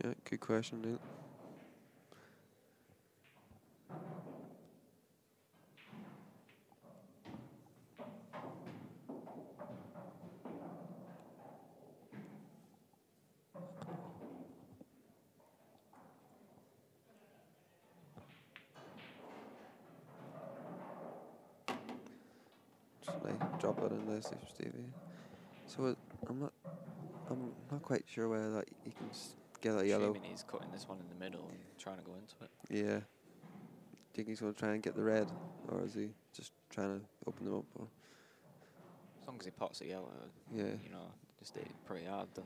Yeah, good question, Neil. Just like drop that in there, Stevie. So I'm not quite sure whether that you can get a yellow. Assuming he's cutting this one in the middle and trying to go into it. Yeah. Think he's going to try and get the red, or is he just trying to open them up? Or? As long as he pots a yellow, Yeah. you know, just hit it pretty hard, then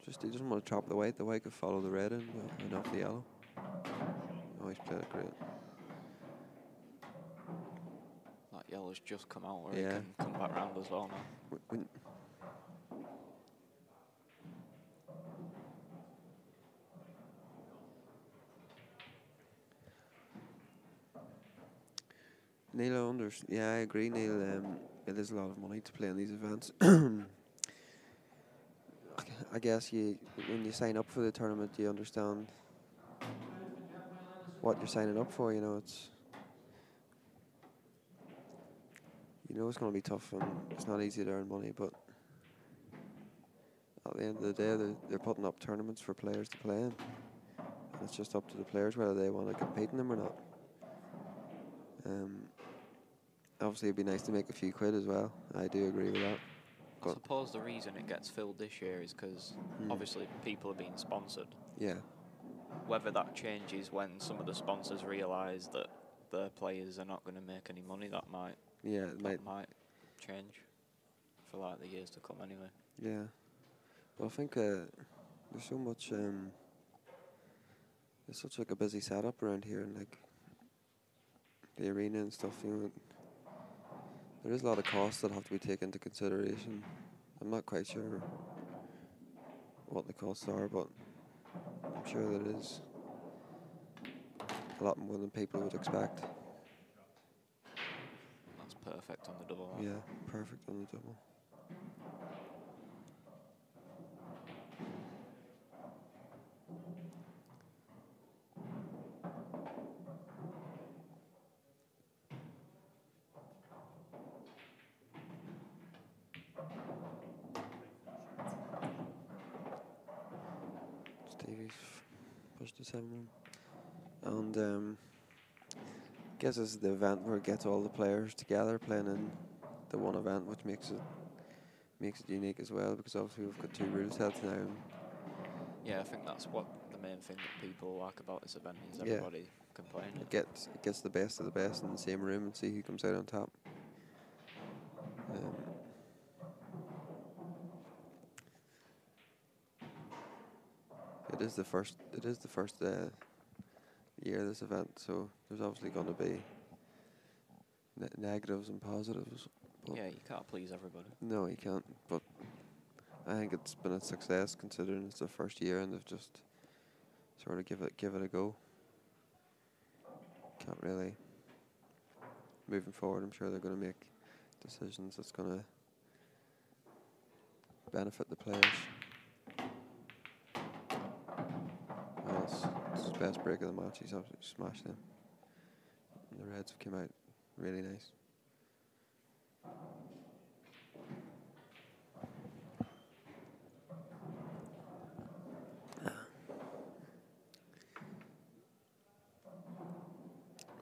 Just he doesn't want to chop the white. The white could follow the red in and off the yellow. Oh, he's played it great. that yellow's just come out where Yeah. he can come back round as well now. When Neil yeah, I agree, Neil. It is a lot of money to play in these events. I guess when you sign up for the tournament, you understand what you're signing up for. You know, it's going to be tough and it's not easy to earn money. But at the end of the day, they're putting up tournaments for players to play in. And it's just up to the players whether they want to compete in them or not. Obviously, it'd be nice to make a few quid as well. I do agree with that. I suppose the reason it gets filled this year is because obviously people are being sponsored. Yeah. Whether that changes when some of the sponsors realise that their players are not going to make any money, that might change for like the years to come anyway. Yeah. Well, I think there's so much. It's such like a busy setup around here, and like the arena and stuff. You know, there is a lot of costs that have to be taken into consideration. I'm not quite sure what the costs are, but I'm sure there is a lot more than people would expect. That's perfect on the double. Yeah, perfect on the double. Stevie's pushed to 7-1. And I guess this is the event where it gets all the players together playing in the one event, which makes it unique as well, because obviously we've got two rule sets now. Yeah, I think that's what the main thing that people like about this event is. Everybody can play in it. It gets the best of the best in the same room and see who comes out on top. It is the first year of this event, so there's obviously going to be negatives and positives. Yeah, you can't please everybody. No, you can't. But I think it's been a success considering it's the first year and they've just sort of give it a go. Can't really. Moving forward, I'm sure they're going to make decisions that's going to benefit the players. Well, it's his best break of the match. He's absolutely smashed them. And the Reds have come out really nice.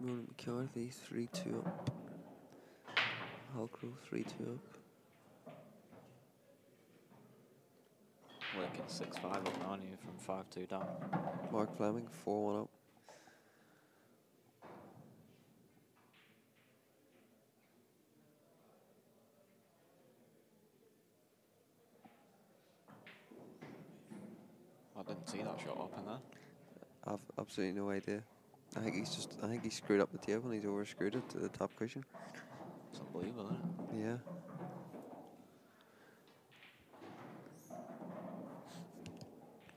Ronan McCarthy 3-2 up. Halcrow 3-2 up. Working 6-5 up now, aren't you, from 5-2 down. Mark Fleming 4-1 up. I didn't see that shot up in there. I've absolutely no idea. I think he screwed up the table and he's over screwed it to the top cushion. It's unbelievable, isn't it? Yeah.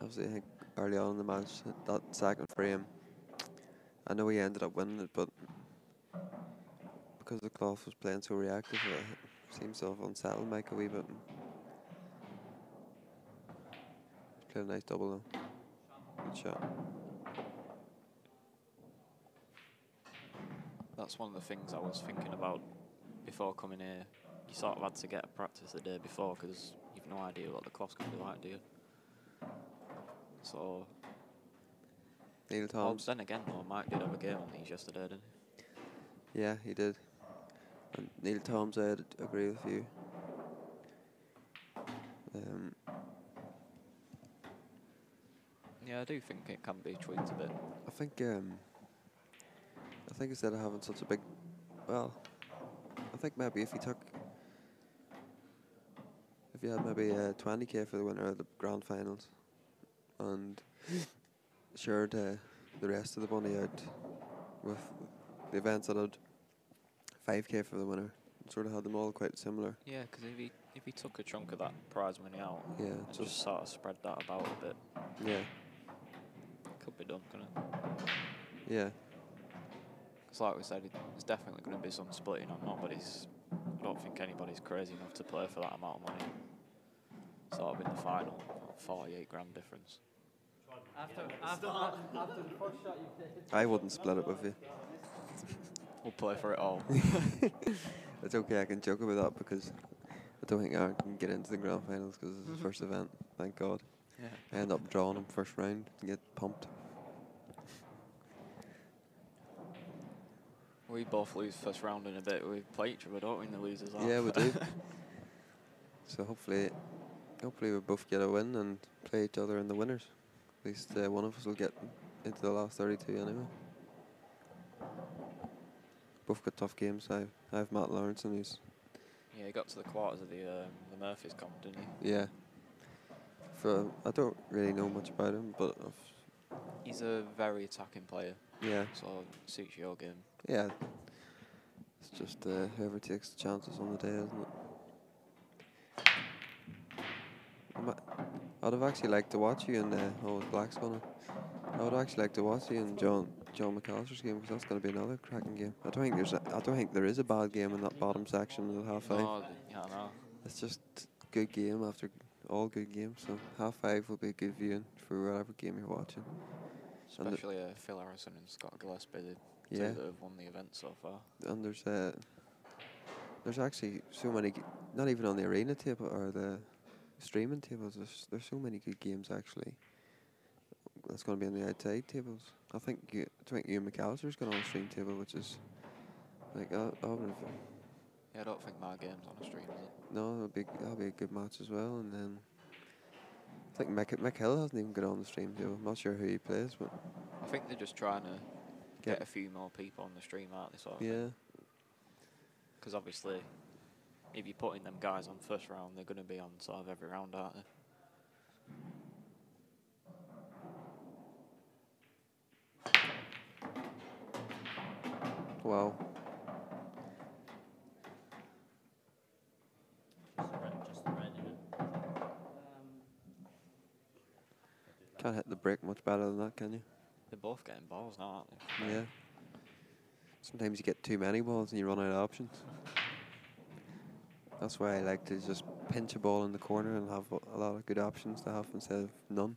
Obviously, I think early on in the match, that second frame. I know he ended up winning it, but because the cloth was playing so reactive, it seems to have unsettled Mike a wee bit. Played a nice double though. Good shot. That's one of the things I was thinking about before coming here. You sort of had to get a practice the day before because you've no idea what the clock's going to be like, do you? So, Neil well, Toms. then again, though, Mike did have a game on these yesterday, didn't Yeah, he did. And Neil Toms, I'd agree with you. he? Yeah, I do think it can be tweaked a bit. I think instead of having such a big, well, I think maybe if you had maybe 20k for the winner of the grand finals, and shared the rest of the money out with the events that had 5k for the winner, sort of had them all quite similar. Yeah, because if he took a chunk of that prize money out, Yeah, and just sort of spread that about a bit, yeah, could be done, couldn't it? yeah, Because like we said, there's definitely going to be some splitting on nobody's. I don't think anybody's crazy enough to play for that amount of money. Sort of in the final, 48 grand difference. After the first shot you take. I wouldn't split it with you. We'll play for it all. It's okay, I can joke about that because I don't think Aaron can get into the grand finals because it's his first event, thank God. Yeah. I end up drawing him first round and get pumped. We both lose first round in a bit. We play each other, don't we, in the losers half? Yeah, we do. So hopefully we both get a win and play each other in the winners. At least one of us will get into the last 32 anyway. Both got tough games. I have Matt Lawrence and he's... Yeah, he got to the quarters of the Murphys comp, didn't he? Yeah. I don't really know much about him, but... He's a very attacking player. Yeah. So it suits your game. Yeah. It's just whoever takes the chances on the day, isn't it? I'd have actually liked to watch you in Black's gonna. I would actually like to watch you in John McAllister's game because that's going to be another cracking game. I don't think there is a bad game in that bottom section of the half five. No, yeah, no. It's just good game after all good games. So half five will be good viewing for whatever game you're watching. Especially Phil Harrison and Scott Gillespie, the two that have won the event so far. And there's actually so many, not even on the arena table or the streaming tables. There's so many good games actually. That's going to be on the outside tables. I think you and McAllister's got on a stream table, which is like Yeah, I don't think my game's on a stream, is it? no, that'll be a good match as well. And then I think Mick Hill hasn't even got on the stream table. I'm not sure who he plays, but I think they're just trying to get a few more people on the stream, aren't they? Sort of yeah. Because obviously, if you're putting them guys on first round, they're going to be on sort of every round, aren't they? Wow. Just the red in it. Can't hit the brick much better than that, can you? They're both getting balls now, aren't they? Yeah. Sometimes you get too many balls and you run out of options. That's why I like to just pinch a ball in the corner and have a lot of good options to have instead of none.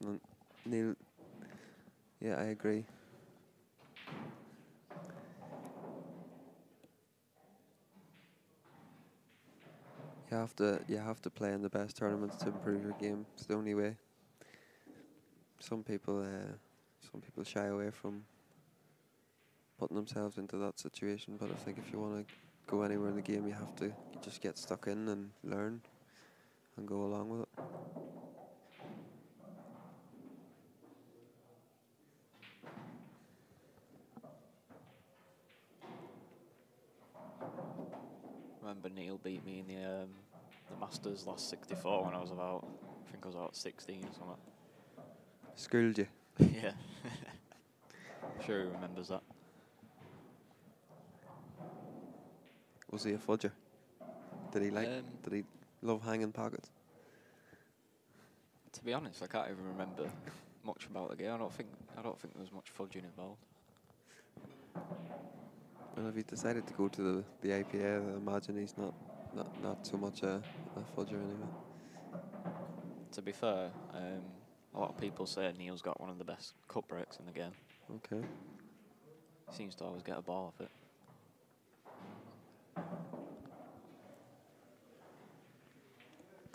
And Neil, yeah, I agree. You have to play in the best tournaments to improve your game. It's the only way. Some people shy away from putting themselves into that situation, but I think if you want to go anywhere in the game, you have to just get stuck in and learn and go along with it. Remember Neil beat me in the Masters last 64 when I was about 16 or something. Schooled you. Yeah. Sure he remembers that. Was he a fudger? Did he love hanging pockets? To To be honest, I can't even remember much about the game. I don't think there was much fudging involved. And if he decided to go to the IPA, I imagine he's not so much a fudger anyway. To be fair, a lot of people say Neil's got one of the best cut breaks in the game. Okay. He seems to always get a ball off it.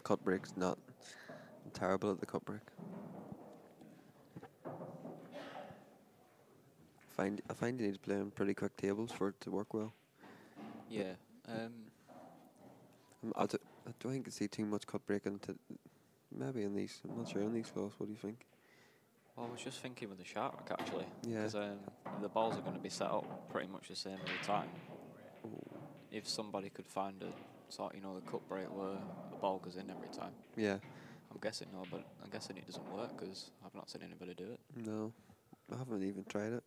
Cut break's not terrible at the cut break. I find you need to play on pretty quick tables for it to work well. Yeah. I don't think I see too much cut break into maybe in these. I'm not sure in these floors. What do you think? Well, I was just thinking with the shark actually. Yeah. Because the balls are going to be set up pretty much the same every time. If somebody could find a sort, the cut break where the ball goes in every time. Yeah. I'm guessing no, but I'm guessing it doesn't work because I've not seen anybody do it. No, I haven't even tried it.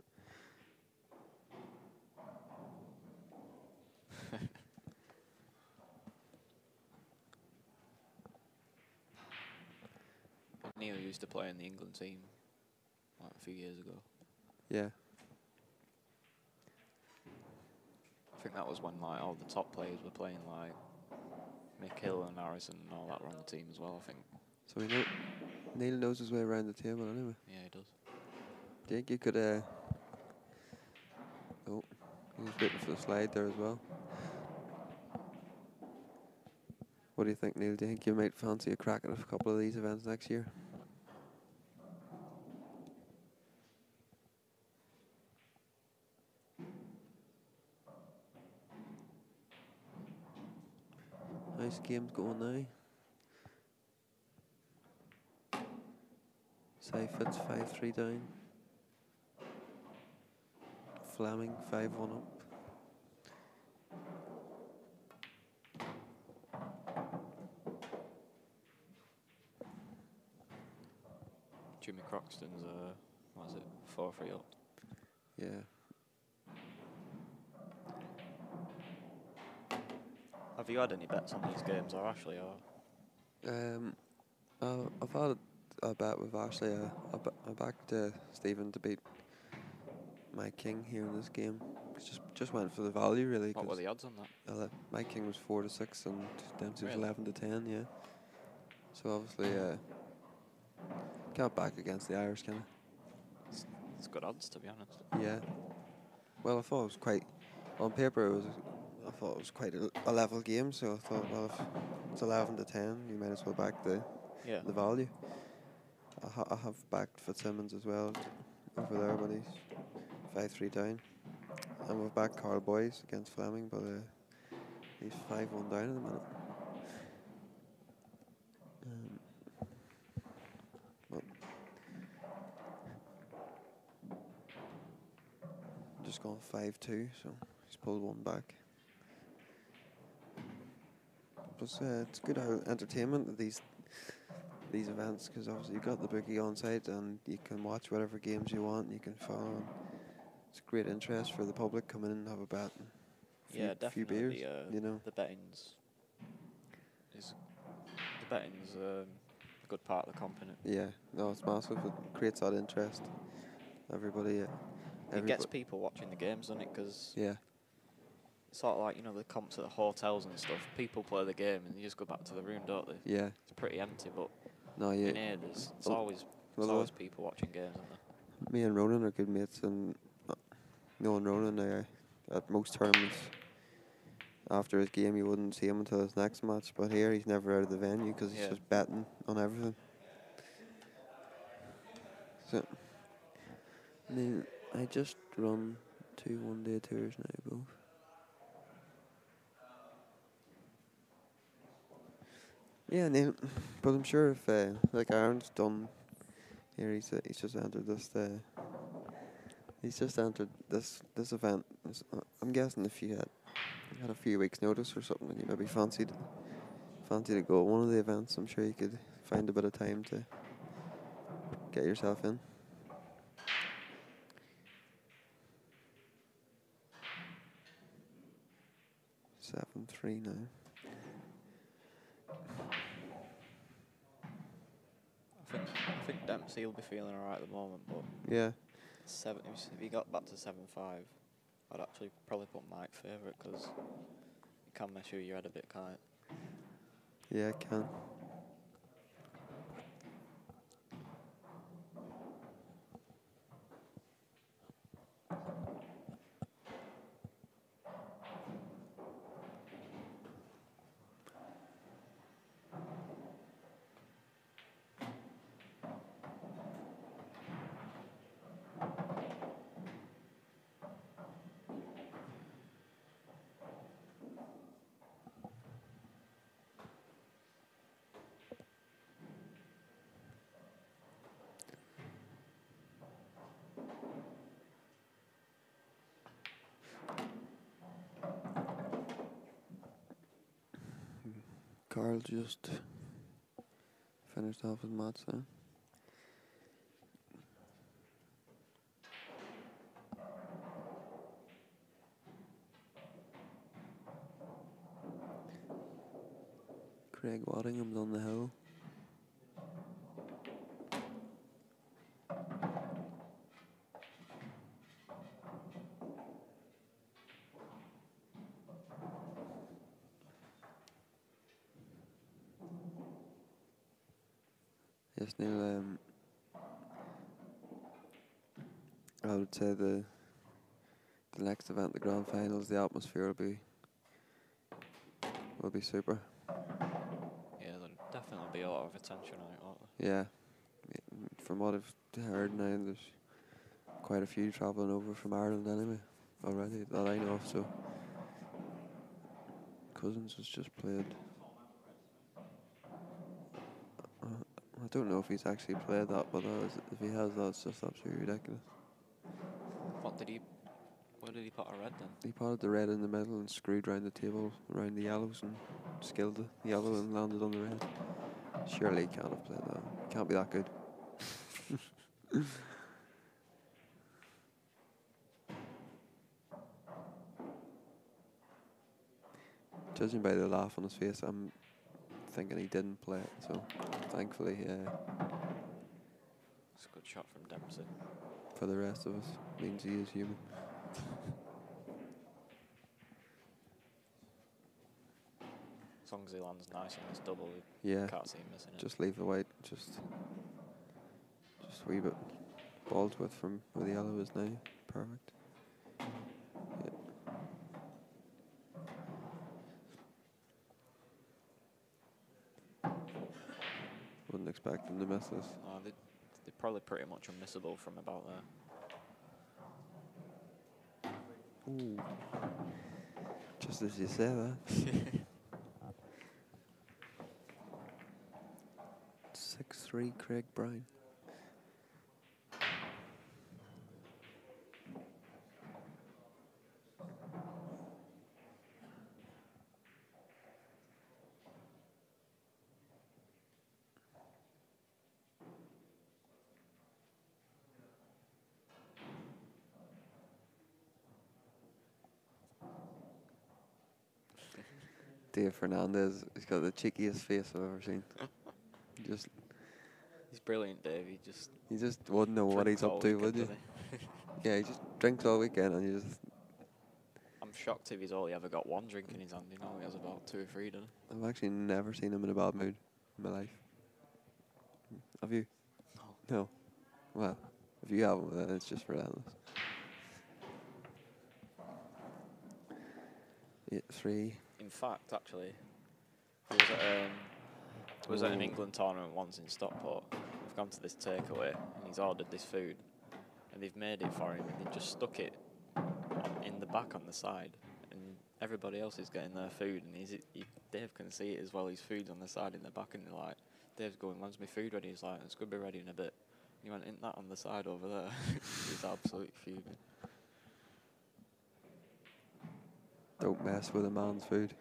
Neil used to play in the England team like a few years ago. Yeah. I think that was when like all the top players were playing, like Mick Hill and Harrison and all that were on the team as well, I think. So Neil knows his way around the table anyway. Yeah, he does. Do you think you could oh, he was waiting for the slide there as well. What do you think, Neil? Do you think you might fancy a crack at a couple of these events next year? Nice game's going now. Seifert 5-3 down. Fleming 5-1 up. Jimmy Croxton's, what is it, 4-3 up. Yeah. Have you had any bets on these games, or Ashley, or? I've had a bet with Ashley. I backed Stephen to beat my king here in this game. Just went for the value really. What were the odds on that? My king was 4-6 and Dempsey was Really? 11-10. Yeah. So obviously, can't back against the Irish, can I? It's good odds, to be honest. Yeah. Well, I thought it was quite. On paper, I thought it was quite a level game. So I thought, well, if it's 11-10, you might as well back the value. I have backed Fitzsimmons as well over there, but he's 5-3 down. And we've backed Carl Boyce against Fleming, but he's 5-1 down at the minute. But just gone 5-2, so he's pulled one back. Plus, it's good entertainment at these events, because obviously you've got the bookie on site and you can watch whatever games you want. You can follow. It's great interest for the public coming in and have a bet. Yeah, few definitely. beers, you know. The betting's a good part of the comp, innit? Yeah, no, it's massive. It creates that interest. Everybody It gets people watching the games, doesn't it? Because yeah, sort of like, the comps at the hotels and stuff, people play the game and they just go back to the room, don't they? yeah. It's pretty empty, but No, yeah. in here there's Well, always people watching games, isn't there? Me and Ronan are good mates, and knowing Ronan at most tournaments, after his game you wouldn't see him until his next match, but here he's never out of the venue because he's just betting on everything. So, then I just run 2 one-day tours now, both. Yeah, Neil, but I'm sure if like Aaron's done here, he's just entered this. He's just entered this event. I'm guessing if you had a few weeks' notice or something, and you maybe fancied to go to one of the events, I'm sure you could find a bit of time to get yourself in. Seven 3 now. I I think Dempsey will be feeling alright at the moment, but Yeah. if he got back to 7-5, I'd actually probably put Mike favourite because it can mess you your head a bit, can't it? Yeah, it can. Carl just finished off his mats there. Craig Waddingham's on the hill. Yes, Neil, I would say the next event, the grand finals, the atmosphere will be super. Yeah, there'll definitely be a lot of attention on it, won't Yeah. From what I've heard now, there's quite a few travelling over from Ireland anyway, already, that I know of, so. Cousins has just played. I don't know if he's actually played that, but if he has, that's just absolutely ridiculous. Where did he put a red then? He potted the red in the middle and screwed round the table around the yellows and skilled the yellow and landed on the red. Surely he can't have played that. Can't be that good. Judging by the laugh on his face, I'm thinking he didn't play it, so thankfully, It's a good shot from Dempsey. for the rest of us, means he is human. As long as he lands nice on this double, Yeah, can't see him missing it. just leave the white, just a wee bit balled with from where the yellow is now. Perfect. Yeah. Wouldn't expect him to miss this. They're probably pretty much unmissable from about there. Ooh. Just as you say that. 6-3 Craig Brown. Dave Fernandez, he's got the cheekiest face I've ever seen. He's brilliant, Dave. You just wouldn't know what he's drinks all up to, weekend, would you? doesn't he? Yeah, he just drinks all weekend and you just. I'm shocked if he's only ever got one drink in his hand. You know, he has about 2 or 3, doesn't he? I've actually never seen him in a bad mood in my life. Have you? No. No. Well, if you haven't, then it's just relentless. 8-3. In fact, actually, he was at an England tournament once in Stockport. We've gone to this takeaway and he's ordered this food, and they've made it for him and they've just stuck it in the back on the side, and everybody else is getting their food, and Dave can see it as well. His food's on the side in the back, and they're like, Dave's going, "When's my food ready?" He's like, "It's going to be ready in a bit." And he went, "Isn't that on the side over there?" He's absolutely fuming. Don't mess with a man's food.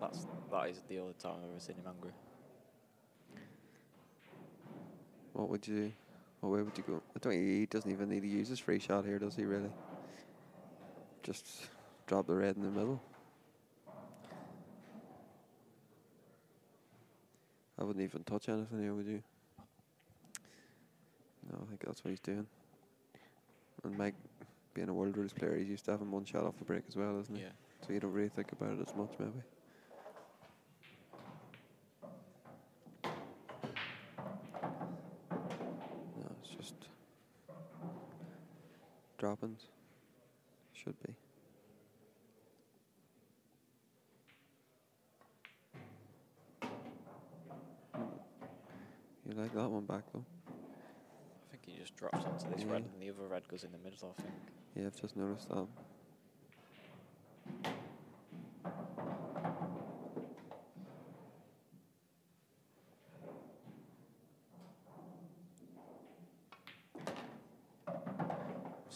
That is the only time I've ever seen him angry. What way would you go? He doesn't even need to use his free shot here, does he really? Just drop the red in the middle. I wouldn't even touch anything here, would you? No, I think that's what he's doing. And Mike, being a World Rules player, he's used to having one shot off the break as well, isn't he? Yeah. So you don't really think about it as much, maybe. No, it's just droppings. Should be. You like that one back though? I think he just drops onto this Yeah. red and the other red goes in the middle, I think. Yeah, I've just noticed that.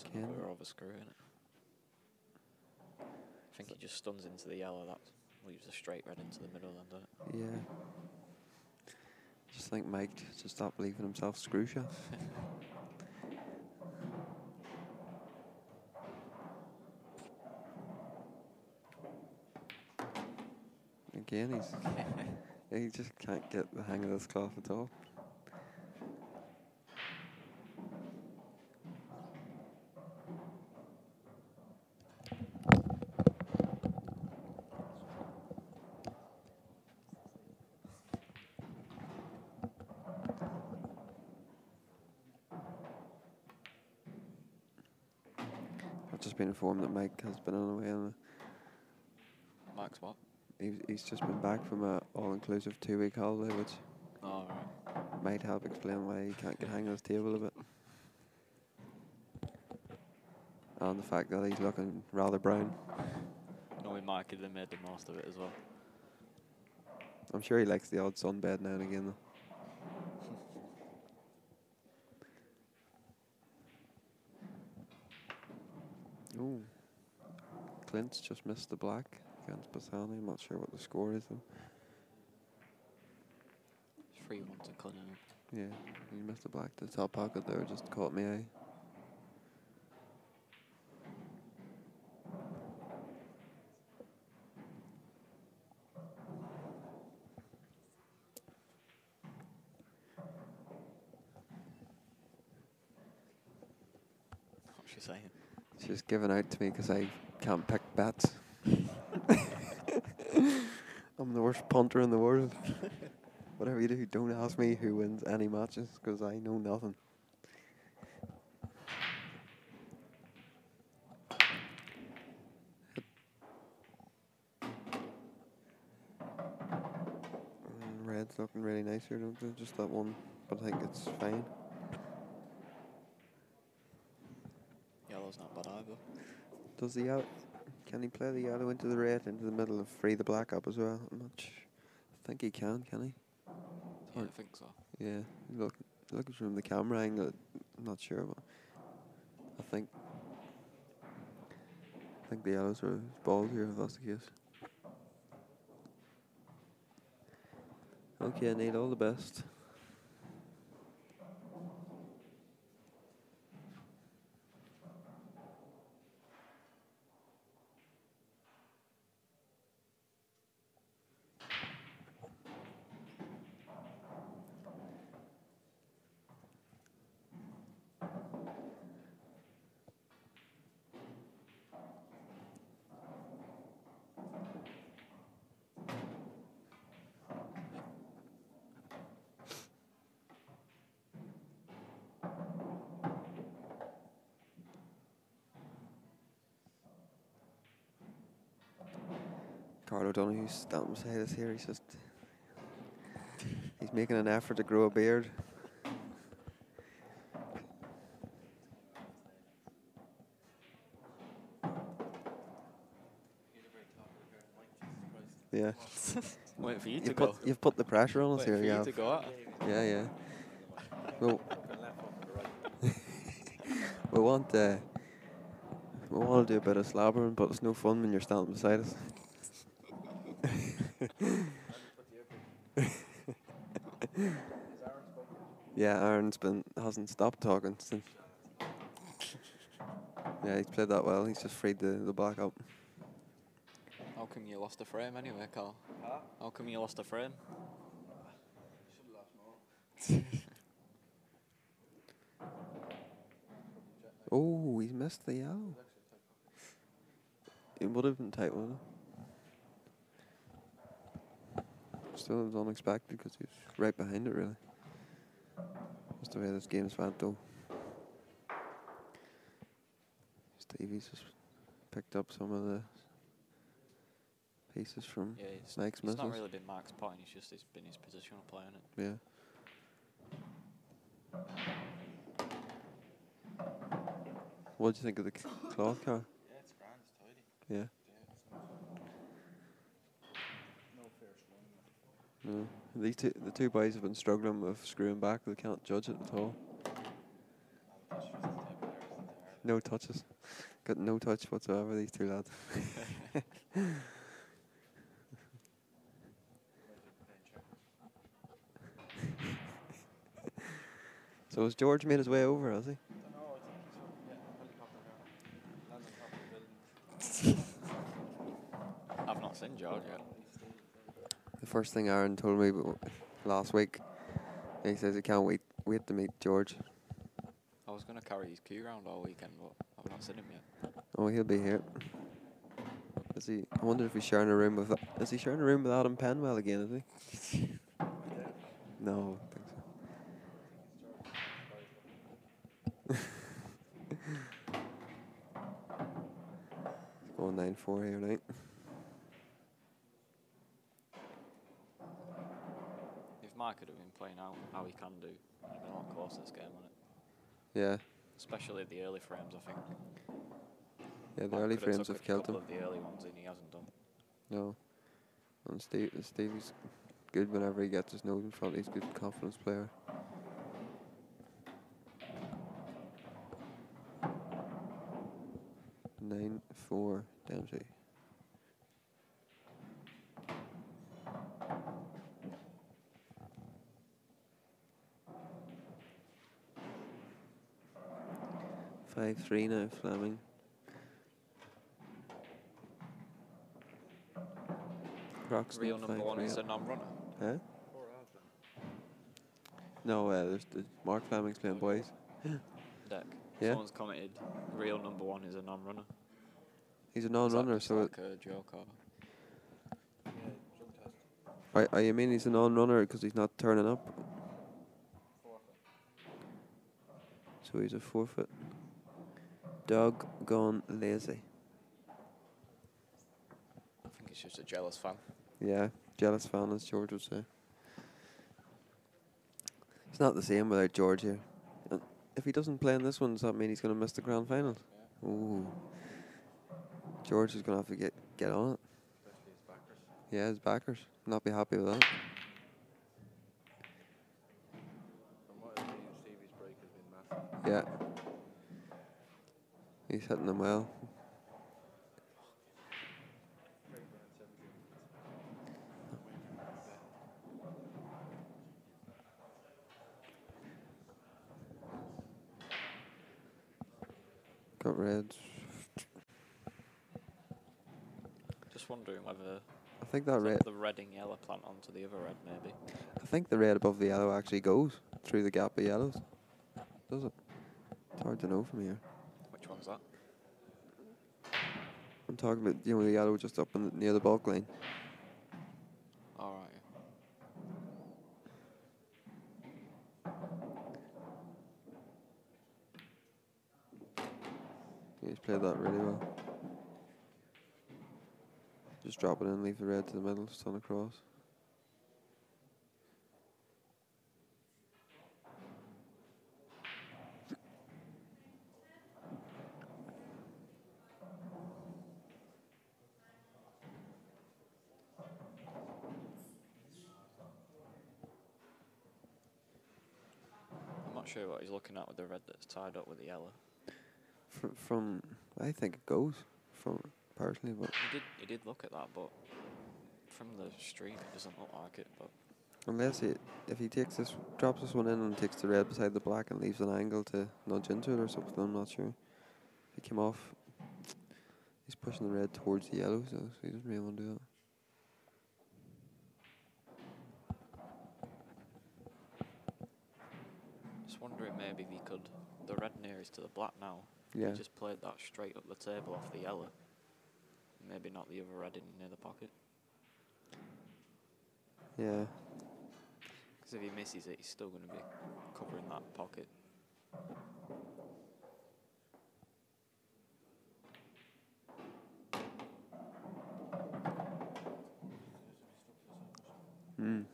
Again. We're overscrewing it. I think he just stuns into the yellow. That leaves a straight red into the middle, then, doesn't it? Yeah. Just think Mike to stop believing himself screw shot. Again, he just can't get the hang of this cloth at all. I've just been informed that Mike has been on the way on Max, what? he's just been back from a all-inclusive 2-week holiday, which Oh, right. might help explain why he can't get hang of his table a bit. And the fact that he's looking rather brown. Knowing Mike had made the most of it as well. I'm sure he likes the odd sunbed now and again though. Ooh. Clint's just missed the black against Bassani. I'm not sure what the score is though. 3-1 to Cunningham. Yeah, he missed the black to the top pocket there, just caught me eye. What's she saying? She's given out to me because I can't pick bets. I'm the worst punter in the world. Whatever you do, don't ask me who wins any matches because I know nothing. Red's looking really nice here, don't they? Just that one, but I think it's fine. Yellow's not bad either. Does the yellow? Can he play the yellow into the red, into the middle, and free the black up as well? I'm not sure. I think he can he? Yeah, I think so. Yeah, looking from the camera angle, I'm not sure, but I think the yellows are balls here if that's the case. Okay, Neil, all the best. Carlo Donoghue's standing beside us here. He's making an effort to grow a beard. Yeah. Waiting for you to go. You've put the pressure on us Waiting here. for you Yeah. to go out. Yeah. Well, we want to do a bit of slobbering, but it's no fun when you're standing beside us. Yeah, Aaron's hasn't stopped talking since. Yeah, he's played that well. He's just freed the black up. How come you lost a frame anyway, Carl? Huh? How come you lost a frame? Should have lost more. Oh, he's missed the yellow. It would have been tight, wouldn't it? Still, it was unexpected because he was right behind it, really. That's the way this game's went, though. Stevie's just picked up some of the pieces from Yeah, Mike's it's not misses. really been Mark's point, it's been his positional play on it. Yeah. What do you think of the cloth car? Yeah, it's grand, it's tidy. Yeah. Yeah, it's no fair swing. No. The two boys have been struggling with screwing back. They can't judge it at all. No touches. Got no touch whatsoever, these two lads. So has George made his way over, has he? I don't know, I think he's from, helicopter down. Land on top of the building. I've not seen George yet. The first thing Aaron told me last week, he says he can't wait to meet George. I was going to carry his key around all weekend, but I've not seen him yet. Oh, he'll be here. Is he? I wonder if he's sharing a room with. Is he sharing a room with Adam Penwell again? Is he? No, I don't think so. It's going 9-4 here tonight. If Mark could have been playing out how he can do, it'd have been a lot closer this game, wouldn't it? Yeah, Especially the early frames, I think. yeah. The Mark early could have frames took have a killed couple him. of the early ones and he hasn't done. No, and Stevie's good whenever he gets his nose in front. He's a good confidence player. Nine four Dempsey. 5-3 now, Fleming. Croxton, Real number 1 5-3 is a up. non-runner. Huh? No, there's Mark Fleming's playing boys. Deck. Yeah. Someone's commented, real number 1 is a non-runner. He's a Is that non-runner, just so like a joke or? Yeah, drug test. you mean he's a non-runner because he's not turning up? So he's a forfeit. Dog gone lazy. I think it's just a jealous fan. Yeah, jealous fan, as George would say. It's not the same without George here. And if he doesn't play in this one, does that mean he's going to miss the grand finals? Yeah. Ooh. George is going to have to get on it. Especially his backers. Yeah, his backers. Not be happy with that. From what I've seen, Stevie's break has been massive. Yeah. He's hitting them well. Very grand 17. Got reds. Just wondering whether I think that red. the red and yellow plant onto the other red, maybe. I think the red above the yellow actually goes through the gap of yellows. Does it? It's hard to know from here. Which one's that? I'm talking about the yellow just up near the bulk line. Alright. He's played that really well. Just drop it in, leave the red to the middle, stun across. I'm not sure what he's looking at with the red that's tied up with the yellow. From I think it goes from personally, but He did look at that, but from the stream it doesn't look like it. But unless if he drops this one in and takes the red beside the black and leaves an angle to nudge into it or something, I'm not sure. If he came off, he's pushing the red towards the yellow, so he doesn't really want to do that. just wondering maybe if he could. The red nearest to the black now. Yeah. He just played that straight up the table off the yellow. Maybe not the other red in near the pocket. Yeah. Because if he misses it, he's still going to be covering that pocket. Mm.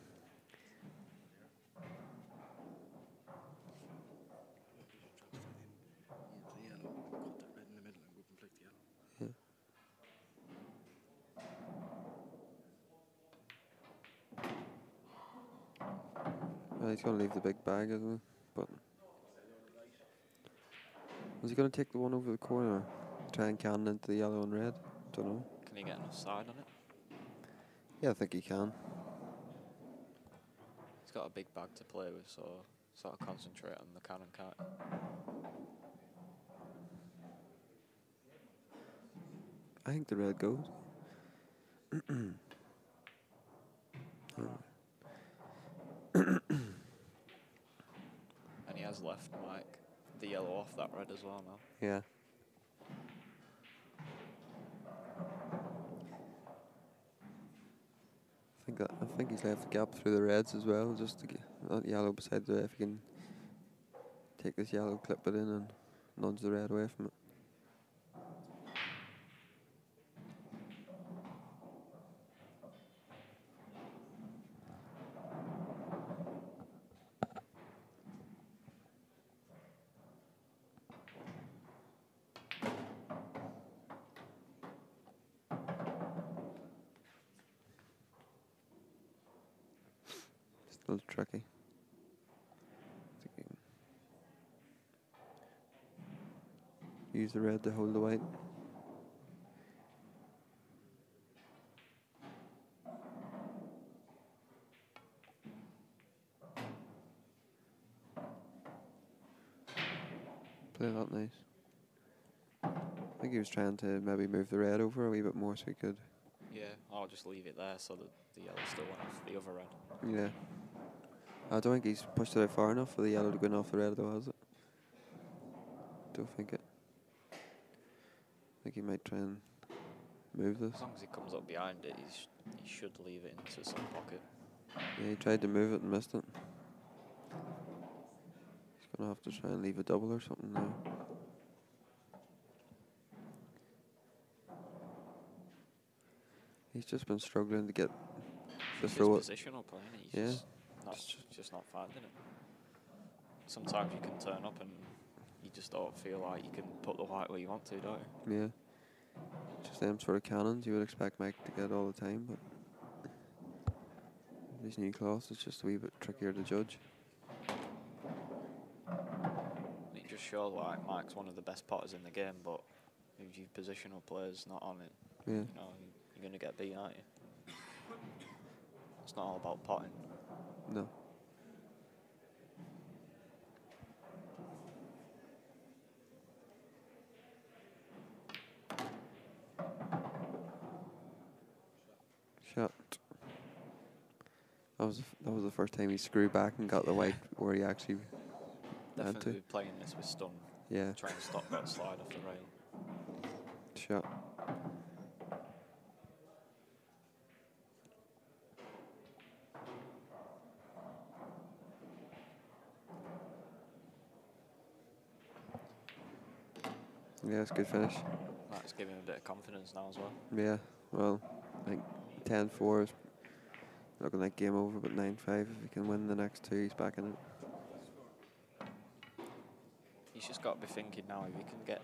The yellow, cut the red in the middle and go up and flick the yellow. Yeah. Well, he's going to leave the big bag, isn't he? But is he going to take the one over the corner? Try and cannon into the yellow and red? Don't know. Can he get enough side on it? Yeah, I think he can. He's got a big bag to play with, so sort of concentrate on the cannon kite. I think the red goes. And he has left Mike the yellow off that red as well now. Yeah. I think he's left the gap through the reds as well, just to get that yellow beside the. If he can take this yellow, clip it in, and nudge the red away from it. Still tricky. Use the red to hold the white. Play that nice. I think he was trying to maybe move the red over a wee bit more so he could. Yeah, I'll just leave it there so that the yellow still went off the other red. Yeah. I don't think he's pushed it out far enough for the yellow to go in off the red though, has it? Don't think it. I think he might try and move this. As long as he comes up behind it, he should leave it into some pocket. Yeah, he tried to move it and missed it. He's going to have to try and leave a double or something now. He's just been struggling to get the It's throw. his positional playing. He's just not finding it. Sometimes you can turn up and you just don't feel like you can put the white where you want to, don't you? Yeah. Just them sort of cannons you would expect Mike to get all the time, but these new cloths, it's just a wee bit trickier to judge. It just shows like Mike's one of the best potters in the game, but if your positional player's not on it, Yeah. you know, you're going to get beat, aren't you? It's not all about potting. No. Shot. That was the first time he screwed back and got the white where he actually had Definitely to. playing this with stun. Yeah. Trying to stop that slide off the rail. Shot. Yeah, it's a good finish. That's giving him a bit of confidence now as well. Yeah, well, I think 10-4 is looking like game over, but 9-5, if he can win the next two, he's back in it. He's just got to be thinking now, if he can get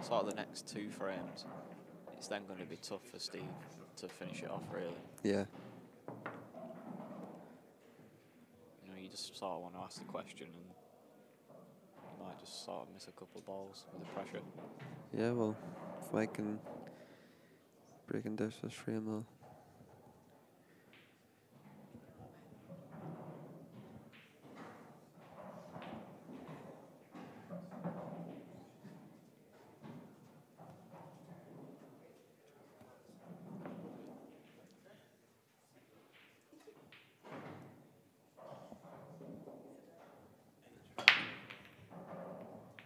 sort of the next 2 frames, it's then going to be tough for Steve to finish it off, really. Yeah. You know, you just sort of want to ask the question and you might just sort of miss a couple of balls with the pressure. Yeah, well, if Mike can break and dish this frame, though.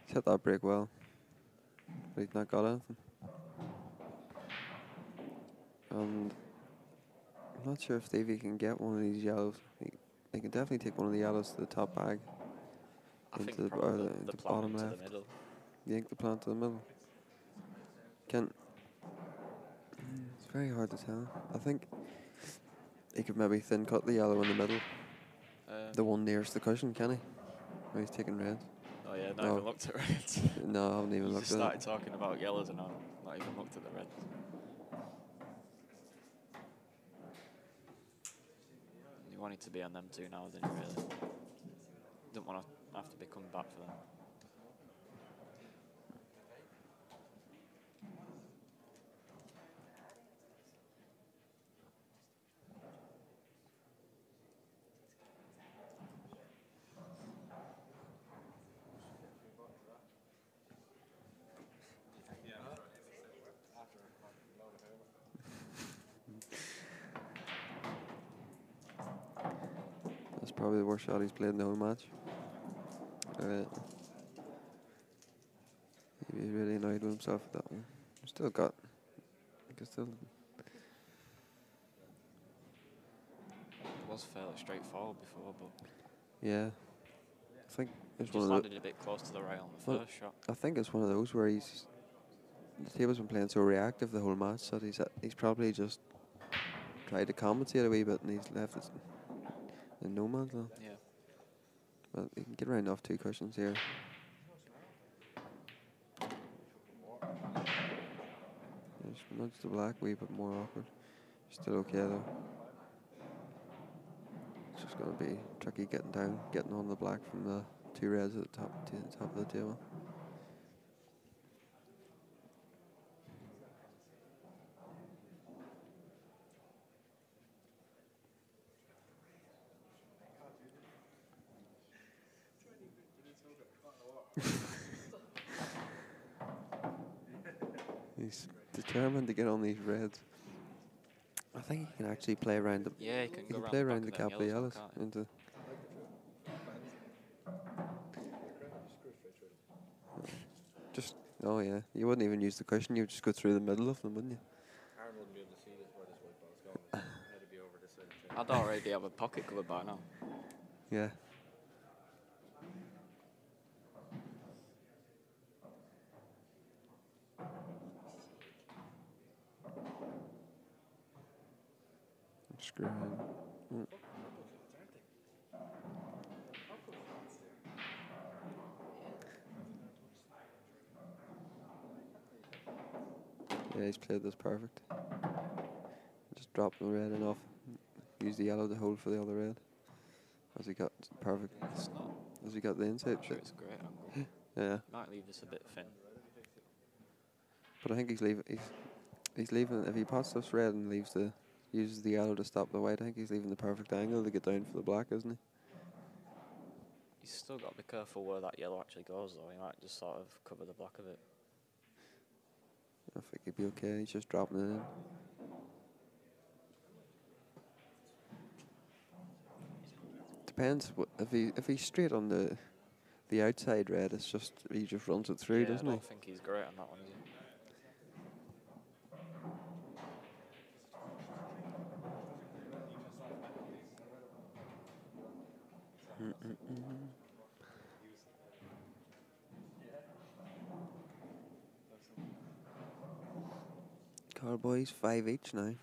He's hit that break well. but he's not got anything. And I'm not sure if Stevie can get one of these yellows. He can definitely take one of the yellows to the top bag. I Into think the- probably or the the plant bottom into left. the middle. Yank the plant to the middle. It's very hard to tell. I think he could maybe thin cut the yellow in the middle. The one nearest the cushion, can he? Or he's taking reds. Oh yeah, not No. even looked at reds. No, I haven't even You looked just at started it. talking about yellows and I've not even looked at the reds. You wanted to be on them two now, didn't you really? Didn't want to have to be coming back for them. That's probably the worst shot he's played in the whole match. He was really annoyed with himself with that one. Still got. I can still. It was fairly straightforward before, but Yeah. I think it's just one of the. landed a bit close to the right on the Well, first shot. I think it's one of those where the table's been playing so reactive the whole match that he's probably just tried to compensate a wee bit and he's left it in no man's land. Yeah. But he can get around off two cushions here. Just nudge the black a wee bit more awkward. Still okay though. It's just going to be tricky getting on the black from the two reds at the top of the table. He's determined to get on these reds. I think he can actually play around the. Yeah, he can go play round around the the back cap of of them yellows yellows, can't he? into. Just oh yeah, you wouldn't even use the cushion. You'd just go through the middle of them, wouldn't you? Aaron wouldn't be able to see this where this white ball's going. It'd be over this side of the table. I'd already have a pocket covered by now. Yeah. Screw him. Mm. Yeah, he's played this perfect. Just drop the red and off. Use the yellow to hold for the other red. As he got perfect. It's not. As he got the inside I'm sure bit. it's a great angle. Yeah. Might leave this a bit thin. But I think he's leaving if he pots this red and uses the yellow to stop the white, I think he's leaving the perfect angle to get down for the black, isn't he? He's still got to be careful where that yellow actually goes though. He might just sort of cover the black of it. I think he'd be okay, he's just dropping it in. Depends if he's straight on the outside red, it's just he just runs it through, Yeah, doesn't I he? don't think he's great on that one, is he? Cowboys 5 each now.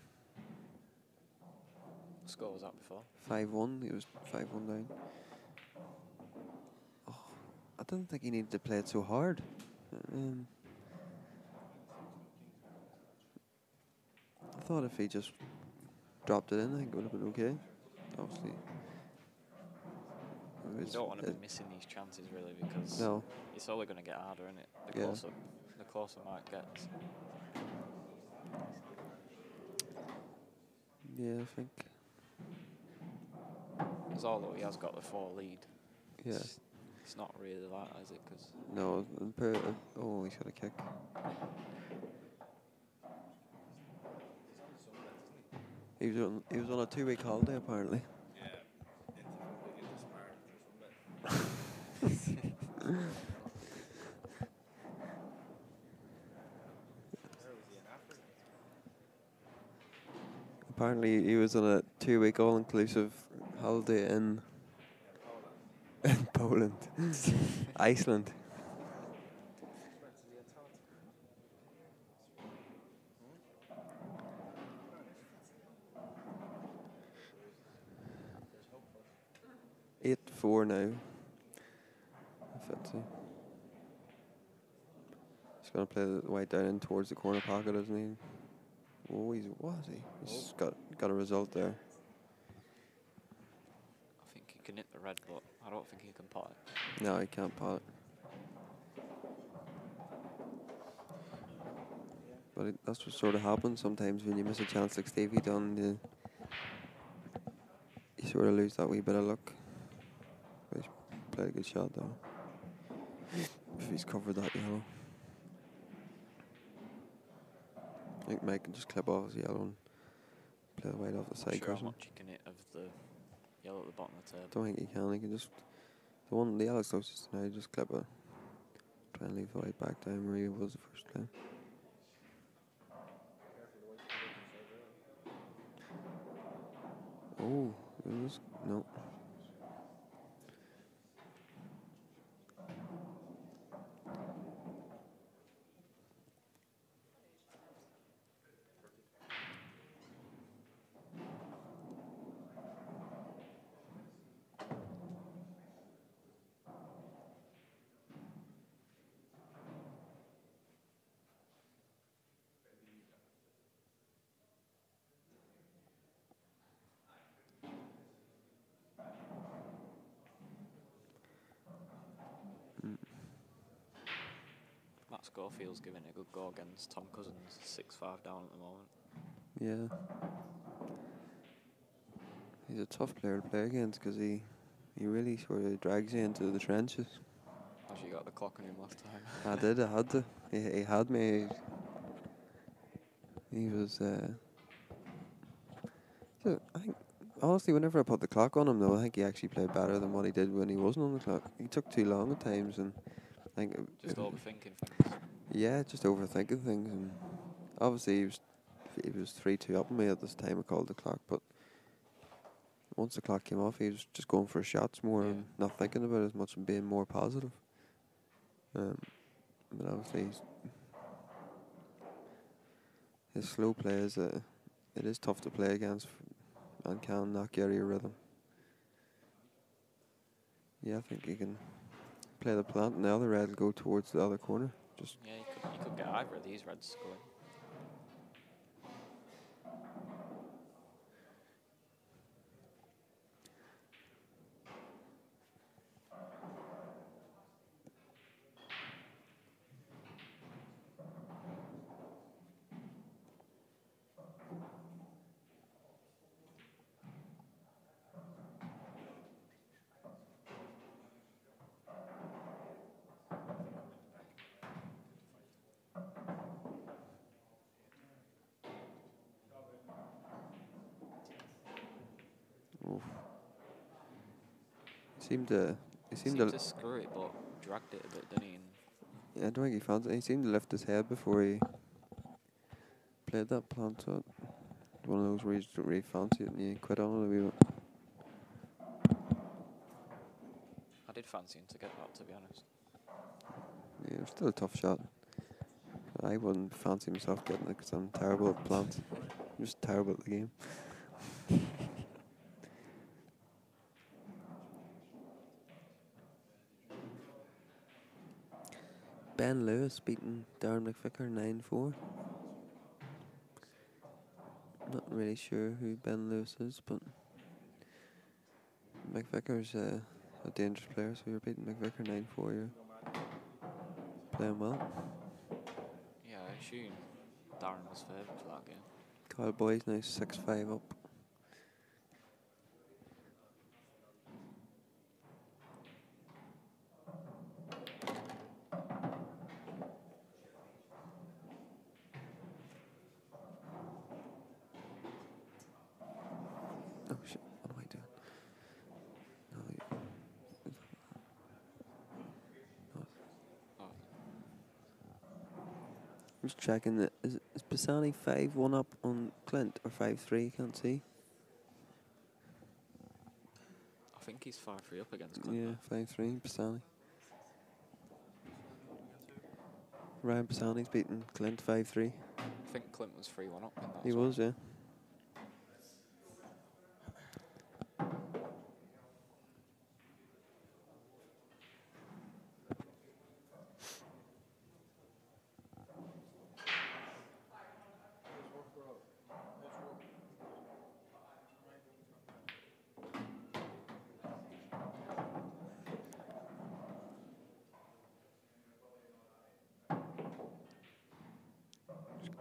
What score was that before? 5-1. He was 5-1 down. Oh, I didn't think he needed to play it so hard. I thought if he just dropped it in, I think it would have been okay. Obviously. You don't want to be missing these chances really because No. it's only going to get harder, isn't it? Yeah. The closer Mike gets. Yeah, I think. Because although he has got the 4 lead, Yeah. it's not really that, is it? Cause No. Oh, he's got a kick. He was on a 2-week holiday apparently. Apparently, he was on a 2-week all-inclusive holiday in Poland, Iceland. Eight four now. Fancy. He's gonna play the way down in towards the corner pocket, isn't he? Oh, what is he? He's got a result there. I think he can hit the red, but I don't think he can pot it. No, he can't pot it. But that's what sort of happens sometimes when you miss a chance like Stevie done. You sort of lose that wee bit of luck. But he's played a good shot though. If he's covered that yellow. I think Mike can just clip off his yellow and play the white off the side Not sure how cushion. much he can hit of the yellow at the bottom of the table. Don't think he can. He can just the yellow's closest now. Just clip it. Try and leave the white back down where he was the first time. Oh, it was no. Matt Schofield's giving it a good go against Tom Cousins, 6-5 down at the moment. Yeah. He's a tough player to play against because he really sort of drags you into the trenches. Actually got the clock on him last time. I had to. He had me. He was. So I think honestly, whenever I put the clock on him, though, I think he actually played better than what he did when he wasn't on the clock. He took too long at times, and I think Just overthinking things. yeah, just overthinking things. And obviously, he was 3-2 up on me at this time. I called the clock, but once the clock came off, he was just going for shots more and not thinking about it as much and being more positive. But obviously, his slow play is it is tough to play against and can knock you out of your rhythm. Yeah, I think he can play the plant and the other red will go towards the other corner. Just Yeah, you could get either of these reds going. oof. He seemed to screw it, but dragged it a bit, didn't he? And yeah, I don't think he fancied it. He seemed to lift his head before he played that plant. So one of those where you just don't really fancy it and you quit on it a wee bit. I did fancy him to get that, to be honest. Yeah, it was still a tough shot. I wouldn't fancy myself getting it because I'm terrible at plants. I'm just terrible at the game. Ben Lewis beating Darren McVicker 9-4. Not really sure who Ben Lewis is, but McVicker's a dangerous player, so you're beating McVicker 9-4. You're playing well. Yeah, I assume Darren was favourite for that game. Kyle Boyd's now 6-5 up. Oh shit, what am I doing? No, Just checking that. Is Pisani 5-1 up on Clint or 5-3? Can't see. I think he's 5-3 up against Clint. Yeah, 5-3. Pisani. Ryan Pisani's beaten Clint 5-3. I think Clint was 3-1 up in that. He as well. was, yeah.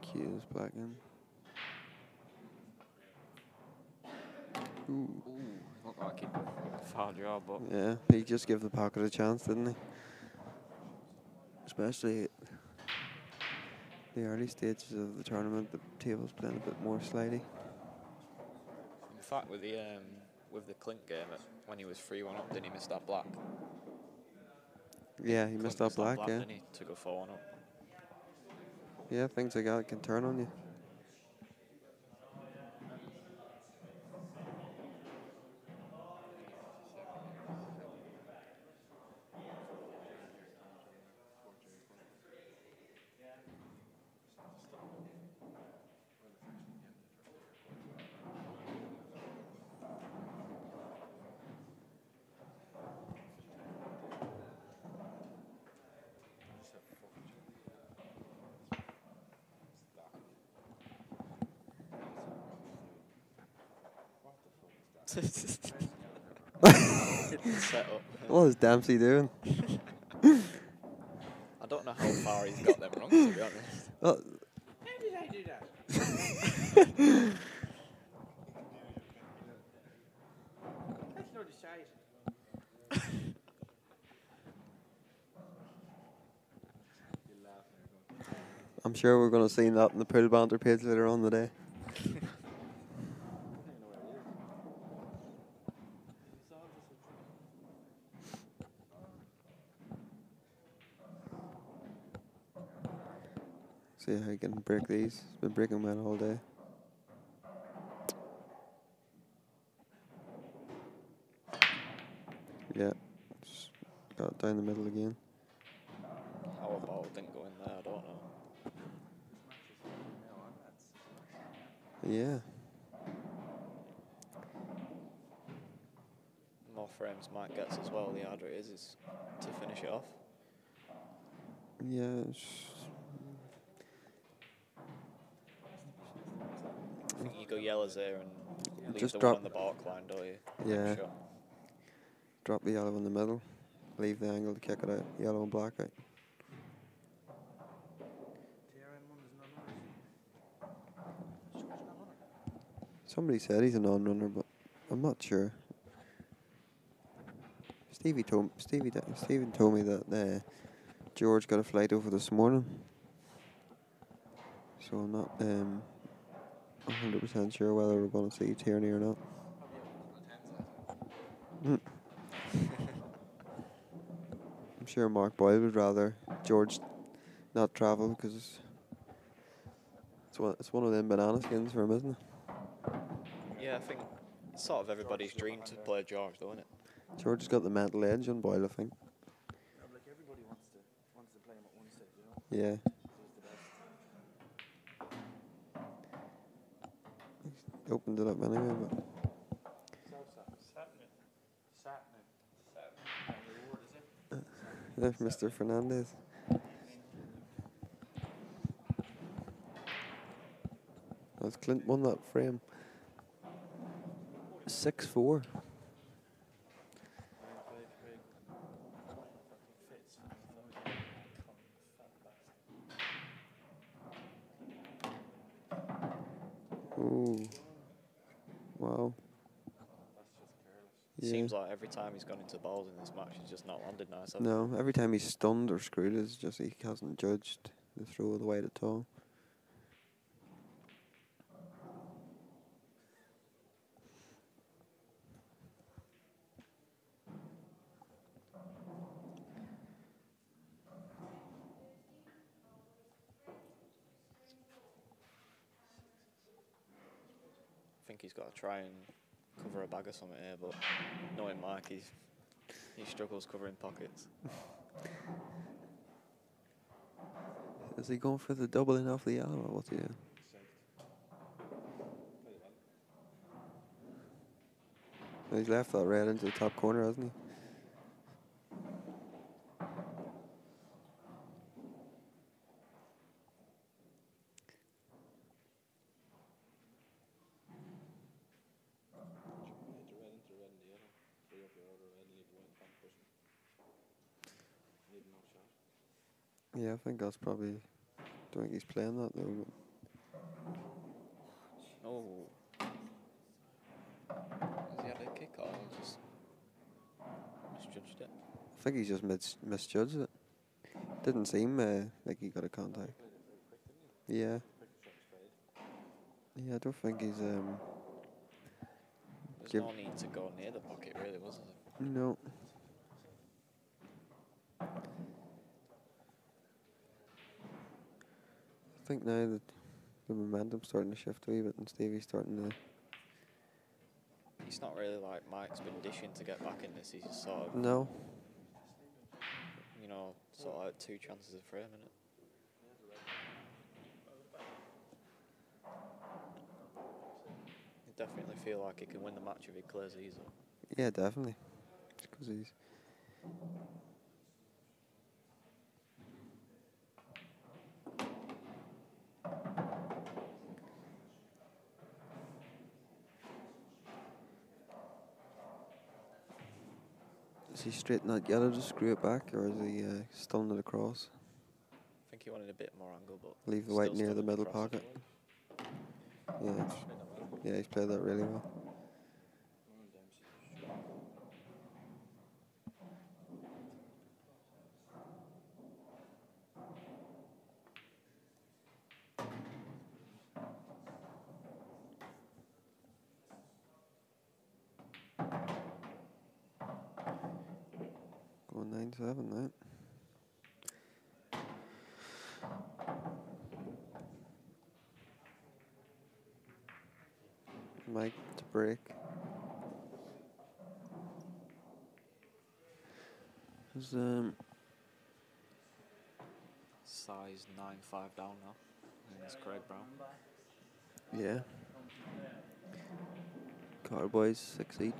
Keys back in. Ooh. Ooh, looked like he fouled you out, but Yeah, he just gave the pocket a chance, didn't he? Especially at the early stages of the tournament, the table's playing a bit more slidey. in fact, with the Clint game, when he was 3-1 up, didn't he miss that black? Yeah, he Clint missed that black, yeah. didn't he, to go 4-1 up. Yeah, things like that can turn on you. Set up. What is Dempsey doing? I don't know how far he's got them wrong, to be honest. Well, How did I do that? That's not the size. I'm sure we're going to see that in the pool banter page later on today. See how you can break these. It's been breaking well all day. Yeah, just got it down the middle again. How a ball didn't go in there, I don't know. Yeah. More frames Mike gets as well, the harder it is to finish it off. Yeah. I think you go yellows there and leave Just the drop- one on the back line, don't you? Yeah. Sure. Drop the yellow in the middle. Leave the angle to kick it out. Yellow and black out. Somebody said he's a non-runner, but I'm not sure. Stephen told me that George got a flight over this morning, so I'm not 100% sure whether we're going to see Tierney or not. I'm sure Mark Boyle would rather George not travel because it's one of them banana skins for him, isn't it? Yeah, I think it's sort of everybody's dream to play George, though, isn't it? George has got the mental edge on Boyle, I think. Like everybody wants to play him at one stage, you know? Yeah. He's the best. He opened it up anyway, but there's Mr. Fernandez. As Clint won that frame. 6-4. Ooh. Wow. It seems like every time he's gone into balls in this match, he's just not landed nice. have No, every time he's stunned or screwed, it's just he hasn't judged the throw of the weight at all. think he's got to try and cover a bag or something here, but knowing Mike, he struggles covering pockets. Is he going for the doubling off the yellow or what's he doing? He's left that red into the top corner, hasn't he? Yeah, I think that's probably. Don't think he's playing that though. Oh. Has he had a kick or just judged it? I think he's just misjudged it. Didn't seem like he got a contact. Yeah. Yeah, I don't think he's There's no need to go near the pocket, really, was there? No. I think now that the momentum's starting to shift a wee bit and Stevie's starting to. It's not really like Mike's been dishing to get back in this. He's just sort of, No. you know, sort of like 2 chances a frame, innit? I definitely feel like he can win the match if he clears easily. Yeah, definitely. Because he's. Is he straighten that yellow to screw it back, or is he stunning it across? I think he wanted a bit more angle, but Leave the still white near the stunning middle across pocket. it. Yeah, yeah, he's played that really well. Going 9-7, right? Mike to break. There's, Size 9'5" down now. And it's Craig Brown. yeah. Cowboys 6 each.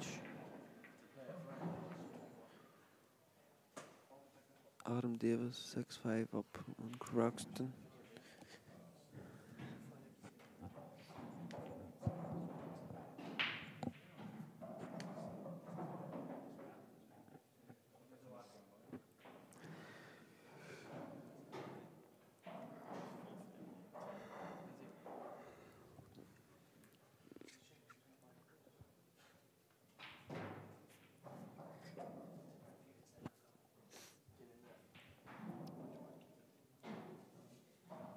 Adam Davis 6'5" up on Croxton.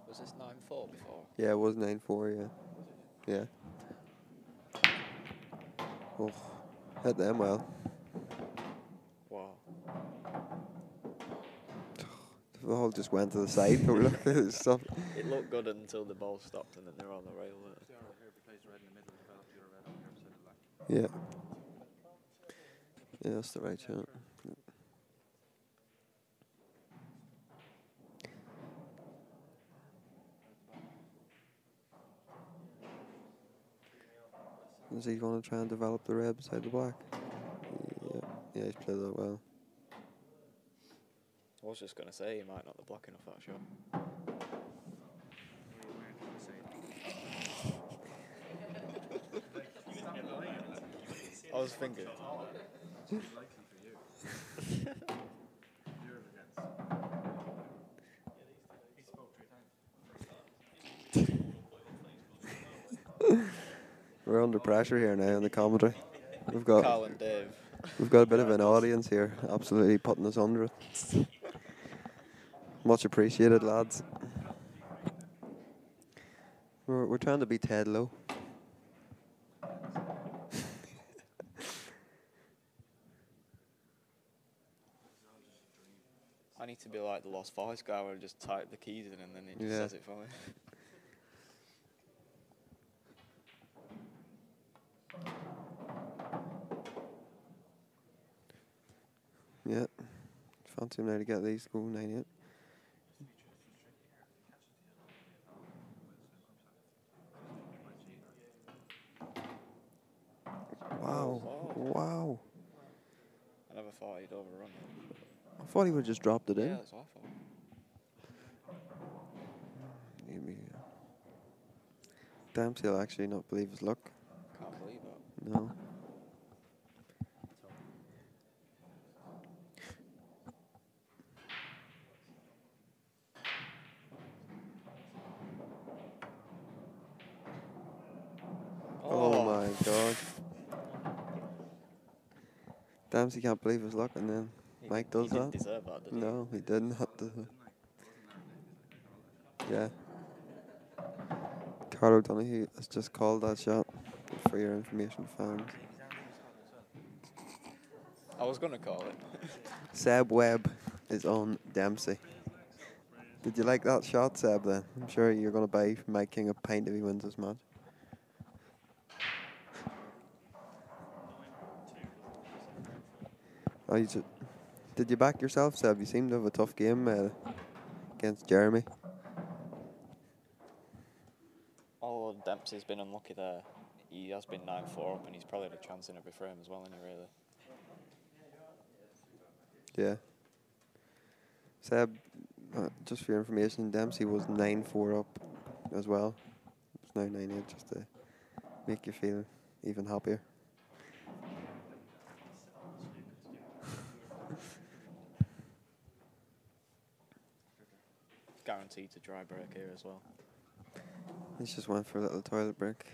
Was this 9'4" before? Yeah, it was 9-4, yeah. Yeah. Oh, hit them well. Wow. The ball just went to the side, but look at this stuff. It looked good until the ball stopped and then they were on the rail. Yeah. Yeah, that's the right shot. Is he going to try and develop the red beside the black? Yeah, yeah, he's played that well. I was just going to say, he might not be blocking off that shot. I was thinking. We're under pressure here now in the commentary. We've got Carl and Dave. We've got a bit of an audience here, absolutely putting us under it. Much appreciated, lads. We're trying to be Ted Lowe. I need to be like the Lost Voice guy where I just type the keys in and then it just Yeah. says it for me. On to him now to get these going 9-8. Wow. Oh. Wow. I never thought he'd overrun it. I thought he would have just dropped it Yeah, in. that's awful. Maybe. Dempsey will actually not believe his luck. Can't believe that. No. Oh my god. Dempsey can't believe his luck, and then Mike does he that. didn't deserve that, did he? No, he did not. Yeah. Carl O'Donoghue has just called that shot, for your information, fans. I was going to call it. Seb Webb is on Dempsey. Did you like that shot, Seb, then? I'm sure you're going to buy Mike King a pint if he wins this match. Oh, did you back yourself, Seb? You seem to have a tough game against Jeremy. Although Dempsey's been unlucky there, he has been 9-4 up and he's probably had a chance in every frame as well, isn't he, really? Yeah. Seb, just for your information, Dempsey was 9-4 up as well. It's now 9-8, just to make you feel even happier. Guaranteed to dry break here as well. He's just went for a little toilet break.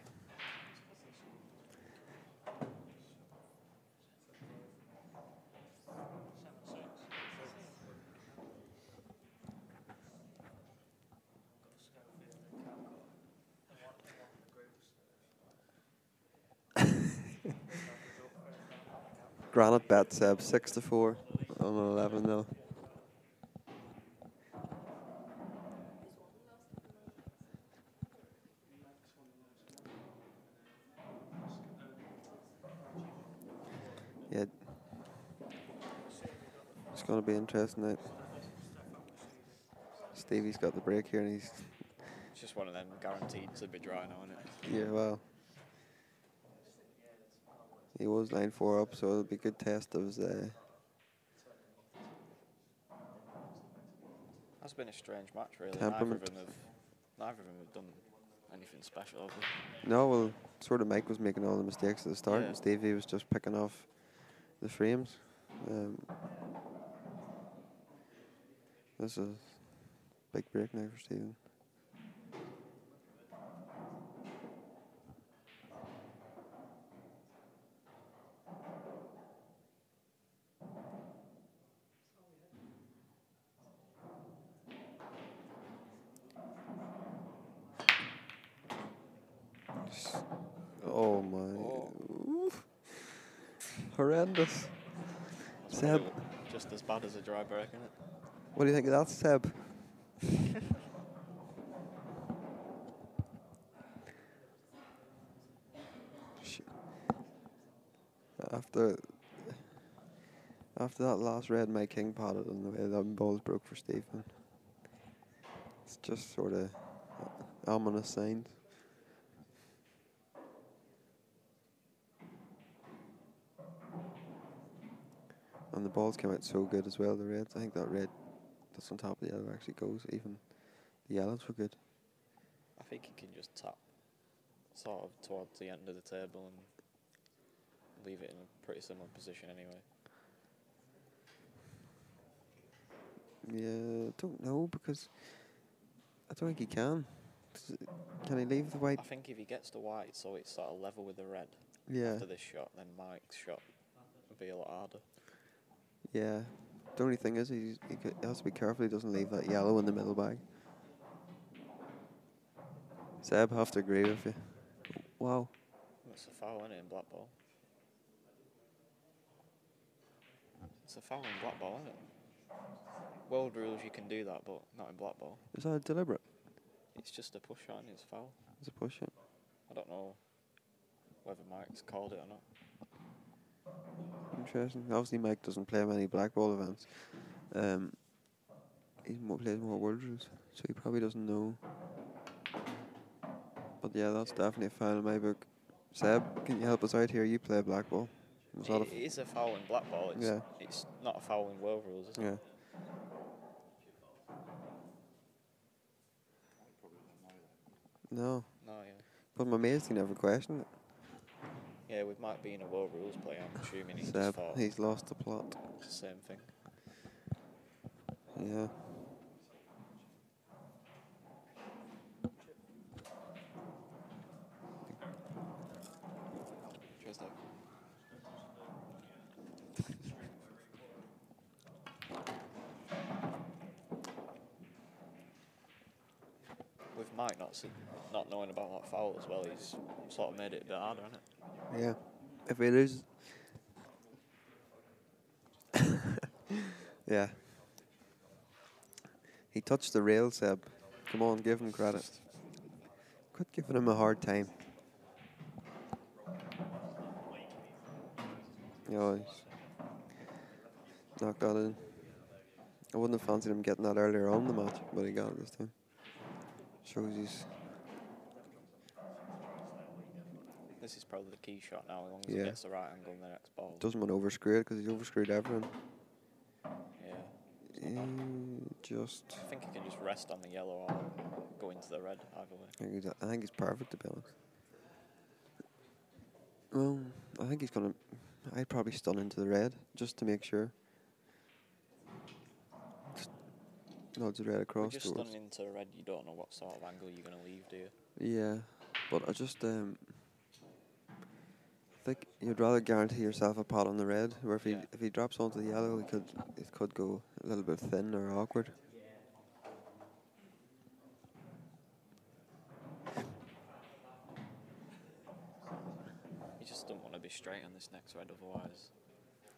Granite bet, Seb, 6-4 on 11-0. Yeah, it's going to be interesting night. Stevie's got the break here, and he's It's just one of them guaranteed to be dry now, isn't it? yeah, well, he was 9-4 up, so it'll be a good test of his. That's been a strange match, really. Temperament. Neither of them have done anything special, have they? No, well, sort of Mike was making all the mistakes at the start, Yeah. and Stevie was just picking off the frames. This is a big break now for Stephen. Oh my. Oof. Horrendous. That's Seb, probably just as bad as a dry break, isn't it? what do you think of that, Seb? After that last red my king potted and the way that balls broke for Stephen, it's just sort of ominous signs. And the balls came out so good as well, the reds. I think that red that's on top of the yellow actually goes. Even the yellows were good. I think he can just tap sort of towards the end of the table and leave it in a pretty similar position anyway. Yeah, I don't know because I don't think he can. Can he leave the white? I think if he gets the white so it's sort of level with the red Yeah, after this shot, then Mike's shot would be a lot harder. yeah. The only thing is he has to be careful he doesn't leave that yellow in the middle bag. Seb, have to agree with you. Wow. It's a foul, isn't it, in black ball? It's a foul in black ball, isn't it? World rules, you can do that, but not in black ball. Is that deliberate? It's just a push on, it's foul. It's a push it. I don't know whether Mike's called it or not. Interesting. Obviously Mike doesn't play many black ball events. Um, plays more World Rules, so he probably doesn't know. But yeah, that's definitely a foul in my book. Seb, can you help us out here? You play black ball. Was that a It is a foul in black ball. Yeah. It's not a foul in world rules, is it? yeah. No, No, yeah. but my mates he never questioned it. Yeah, with Mike being a world rules player, I'm assuming he just Seb, thought he's lost the plot. it's the same thing. Yeah. Cheers, Dave. With Mike not knowing about that foul as well, he's sort of made it a bit harder, hasn't it? Yeah. If he loses. Yeah. He touched the rail, Seb. Come on, give him credit. Quit giving him a hard time. Yeah, he's knocked that in. I wouldn't have fancied him getting that earlier on in the match, but he got it this time. Shows he's. This is probably the key shot now, as long as Yeah. he gets the right angle on the next ball. Doesn't want to overscrew it because he's overscrewed everyone. Yeah. Just. I think he can just rest on the yellow or go into the red, either way. I think he's perfect, to be honest. Well, I think he's going to. I'd probably stun into the red just to make sure. Just nods the red We're across just towards. stunning into red, you don't know what sort of angle you're going to leave, do you? Yeah, but I just think you'd rather guarantee yourself a pot on the red, where if Yeah. he drops onto the yellow, it could go a little bit thin or awkward. He just doesn't want to be straight on this next red, otherwise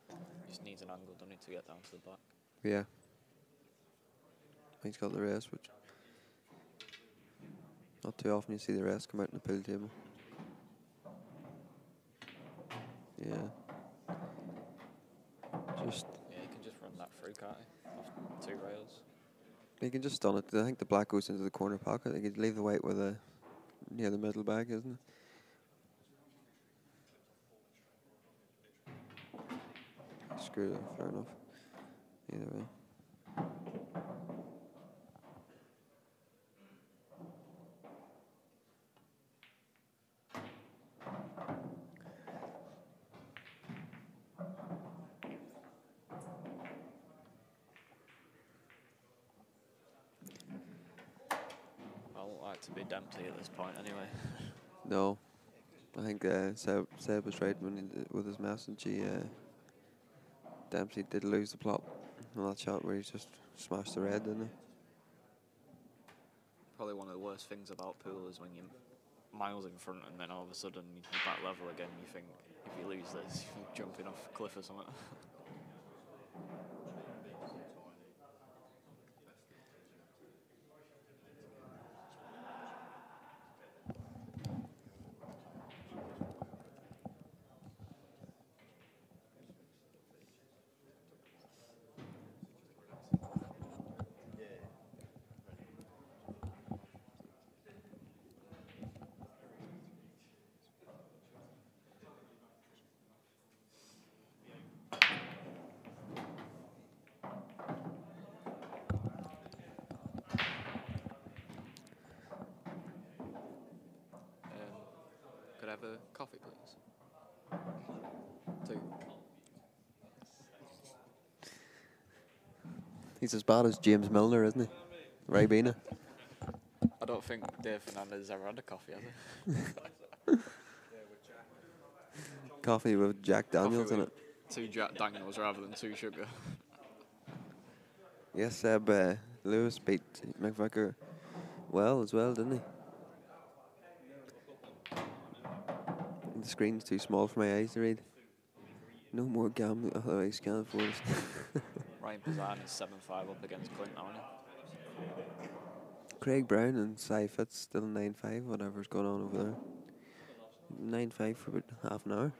he just needs an angle, doesn't he, to get down to the black. Yeah. He's got the rest, which not too often you see the rest come out in the pool table. Yeah. Just Yeah, he can just run that through, can't he? Off 2 rails. he can just stun it. I think the black goes into the corner pocket. He could leave the white with a near the middle bag, isn't it? Screw that, fair enough. Either way. I wouldn't like to be Dempsey at this point, anyway. No, I think Seb was right when with his message. Dempsey did lose the plot on that shot where he just smashed the red, didn't he? Probably one of the worst things about pool is when you're miles in front and then all of a sudden you're back level again. You think if you lose this, you're jumping off a cliff or something. Could I have a coffee, please? 2. He's as bad as James Milner, isn't he? Ribena. I don't think Dave Fernandez ever had a coffee, has he? Coffee with Jack Daniels in with it. 2 Jack Daniels rather than 2 sugar. Yes, Seb. Lewis beat McVicker well as well, didn't he? The screen's too small for my eyes to read. No more gambling. Oh, I scanned for us. Ryan Pizzan is 7-5 up against Clint now, isn't he? Craig Brown and Cy Fitz still 9-5, whatever's going on over there. 9-5 for about half an hour.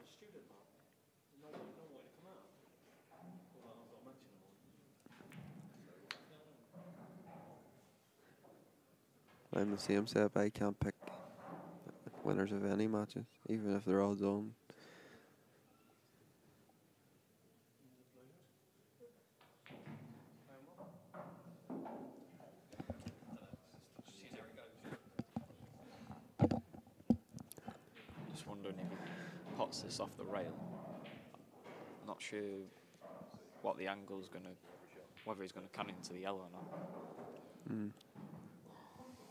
I'm the same Seb. I can't pick winners of any matches, even if they're all done. Just wondering if he pots this off the rail. Not sure what the angle's gonna, whether he's gonna can into the yellow or not.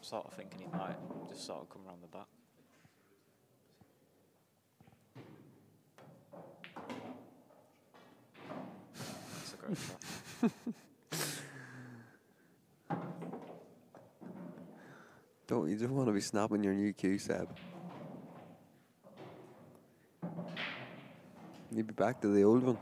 Sort of thinking he might just sort of come around the back. That's a great shot. Don't you just want to be snapping your new cue, Seb? You'd be back to the old one.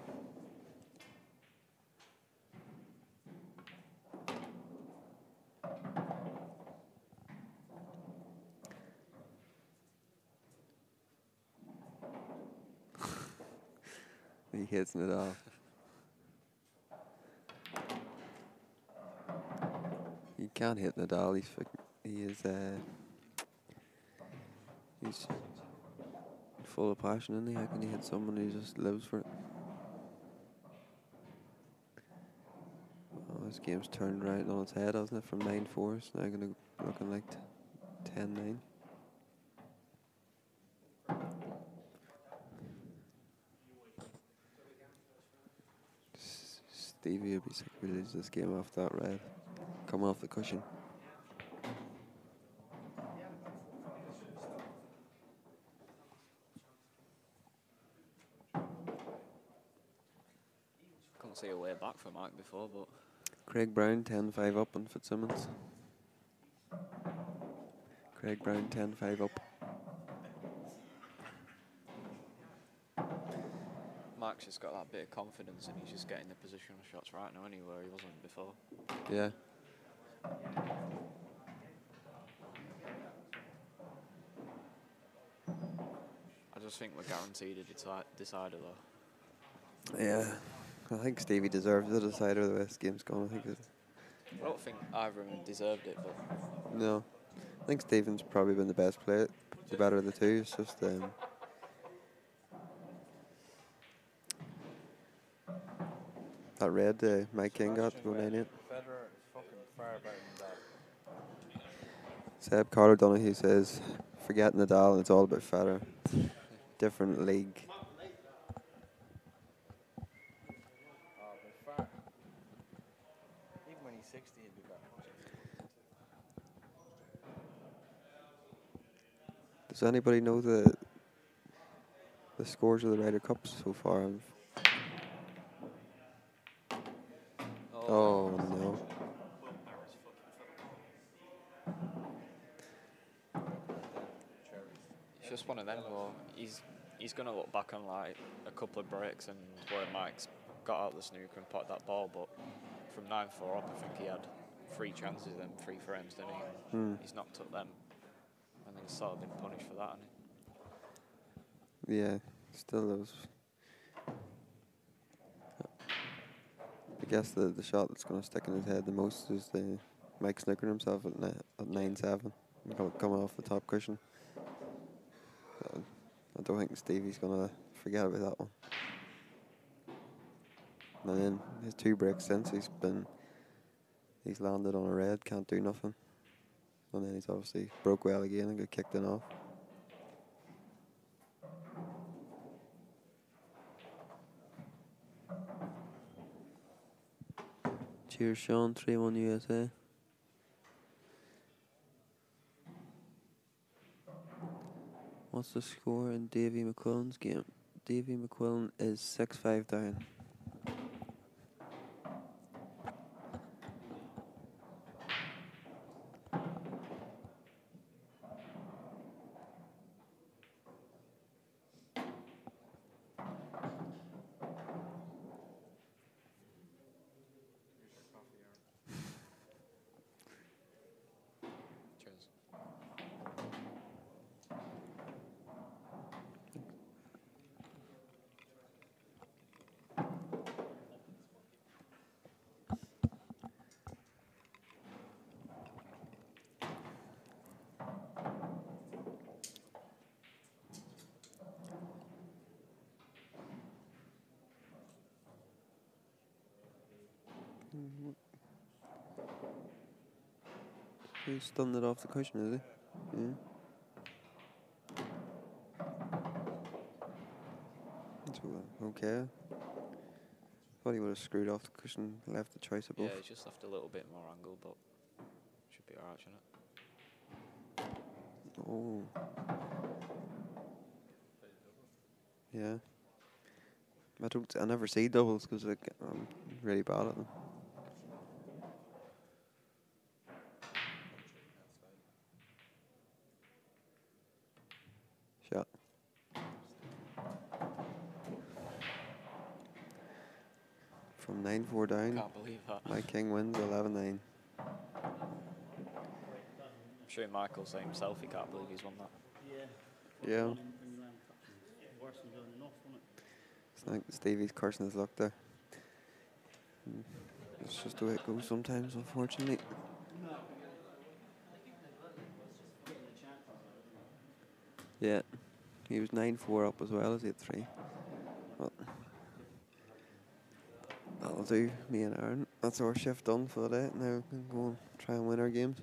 He hits it off. He can't hit Nadal. He's full of passion, isn't he? How can he hit someone who just lives for it? Oh, this game's turned right on its head, hasn't it? From 9-4, it's now looking like 10-9. Stevie would be sick if we lose this game off that red. Come off the cushion. Couldn't see a way back for Mike before, but Craig Brown 10-5 up on Fitzsimmons. Craig Brown 10-5 up. Mike's just got that bit of confidence and he's just getting the positional shots right now anywhere he wasn't before. Yeah. I just think we're guaranteed a decider though. Yeah. I think Stevie deserves the decider the way this game's gone. I don't think either of them deserved it, but No. I think Stephen's probably been the best player, the better of the two. It's just that red Mike King got to go 9-8. Federer is fucking far better than that. Seb Carter Donahue says, forget Nadal, it's all about Federer. Different league. Oh, but far. Even when he's 60, he'd be better. Does anybody know the scores of the Ryder Cups so far? Oh no. it's just one of them. Well, he's going to look back on like a couple of breaks and where Mike's got out the snooker and potted that ball, but from 9-4 up, I think he had 3 chances and 3 frames, didn't he? He's not took them, and then he's sort of been punished for that, hasn't he? Yeah, still those. I guess the shot that's going to stick in his head the most is the Mike snookering himself at 9-7, coming off the top cushion. I don't think Stevie's going to forget about that one. And then his 2 breaks since he's landed on a red, can't do nothing. And then he's obviously broke well again and got kicked in off. Cheers, Sean. 3-1 USA. What's the score in Davy McQuillan's game? Davy McQuillan is 6-5 down. Cheers. He's stunned it off the cushion, is he? Yeah. That's okay. Thought he would have screwed off the cushion, left the choice above. Yeah, he's just left a little bit more angle, but should be alright, shouldn't it? Oh. Yeah. I never see doubles because I'm really bad at them. Shot. From 9-4 down, Can't believe that. my king wins 11-9. I'm sure Michael say himself he can't believe he's won that. Yeah. Worse than doing enough, wasn't it? It's like Stevie's cursing his luck there. It's just the way it goes sometimes, unfortunately. Yeah, he was 9-4 up as well as he had 3. But that'll do, me and Aaron. That's our shift done for the day. Now we can go and try and win our games.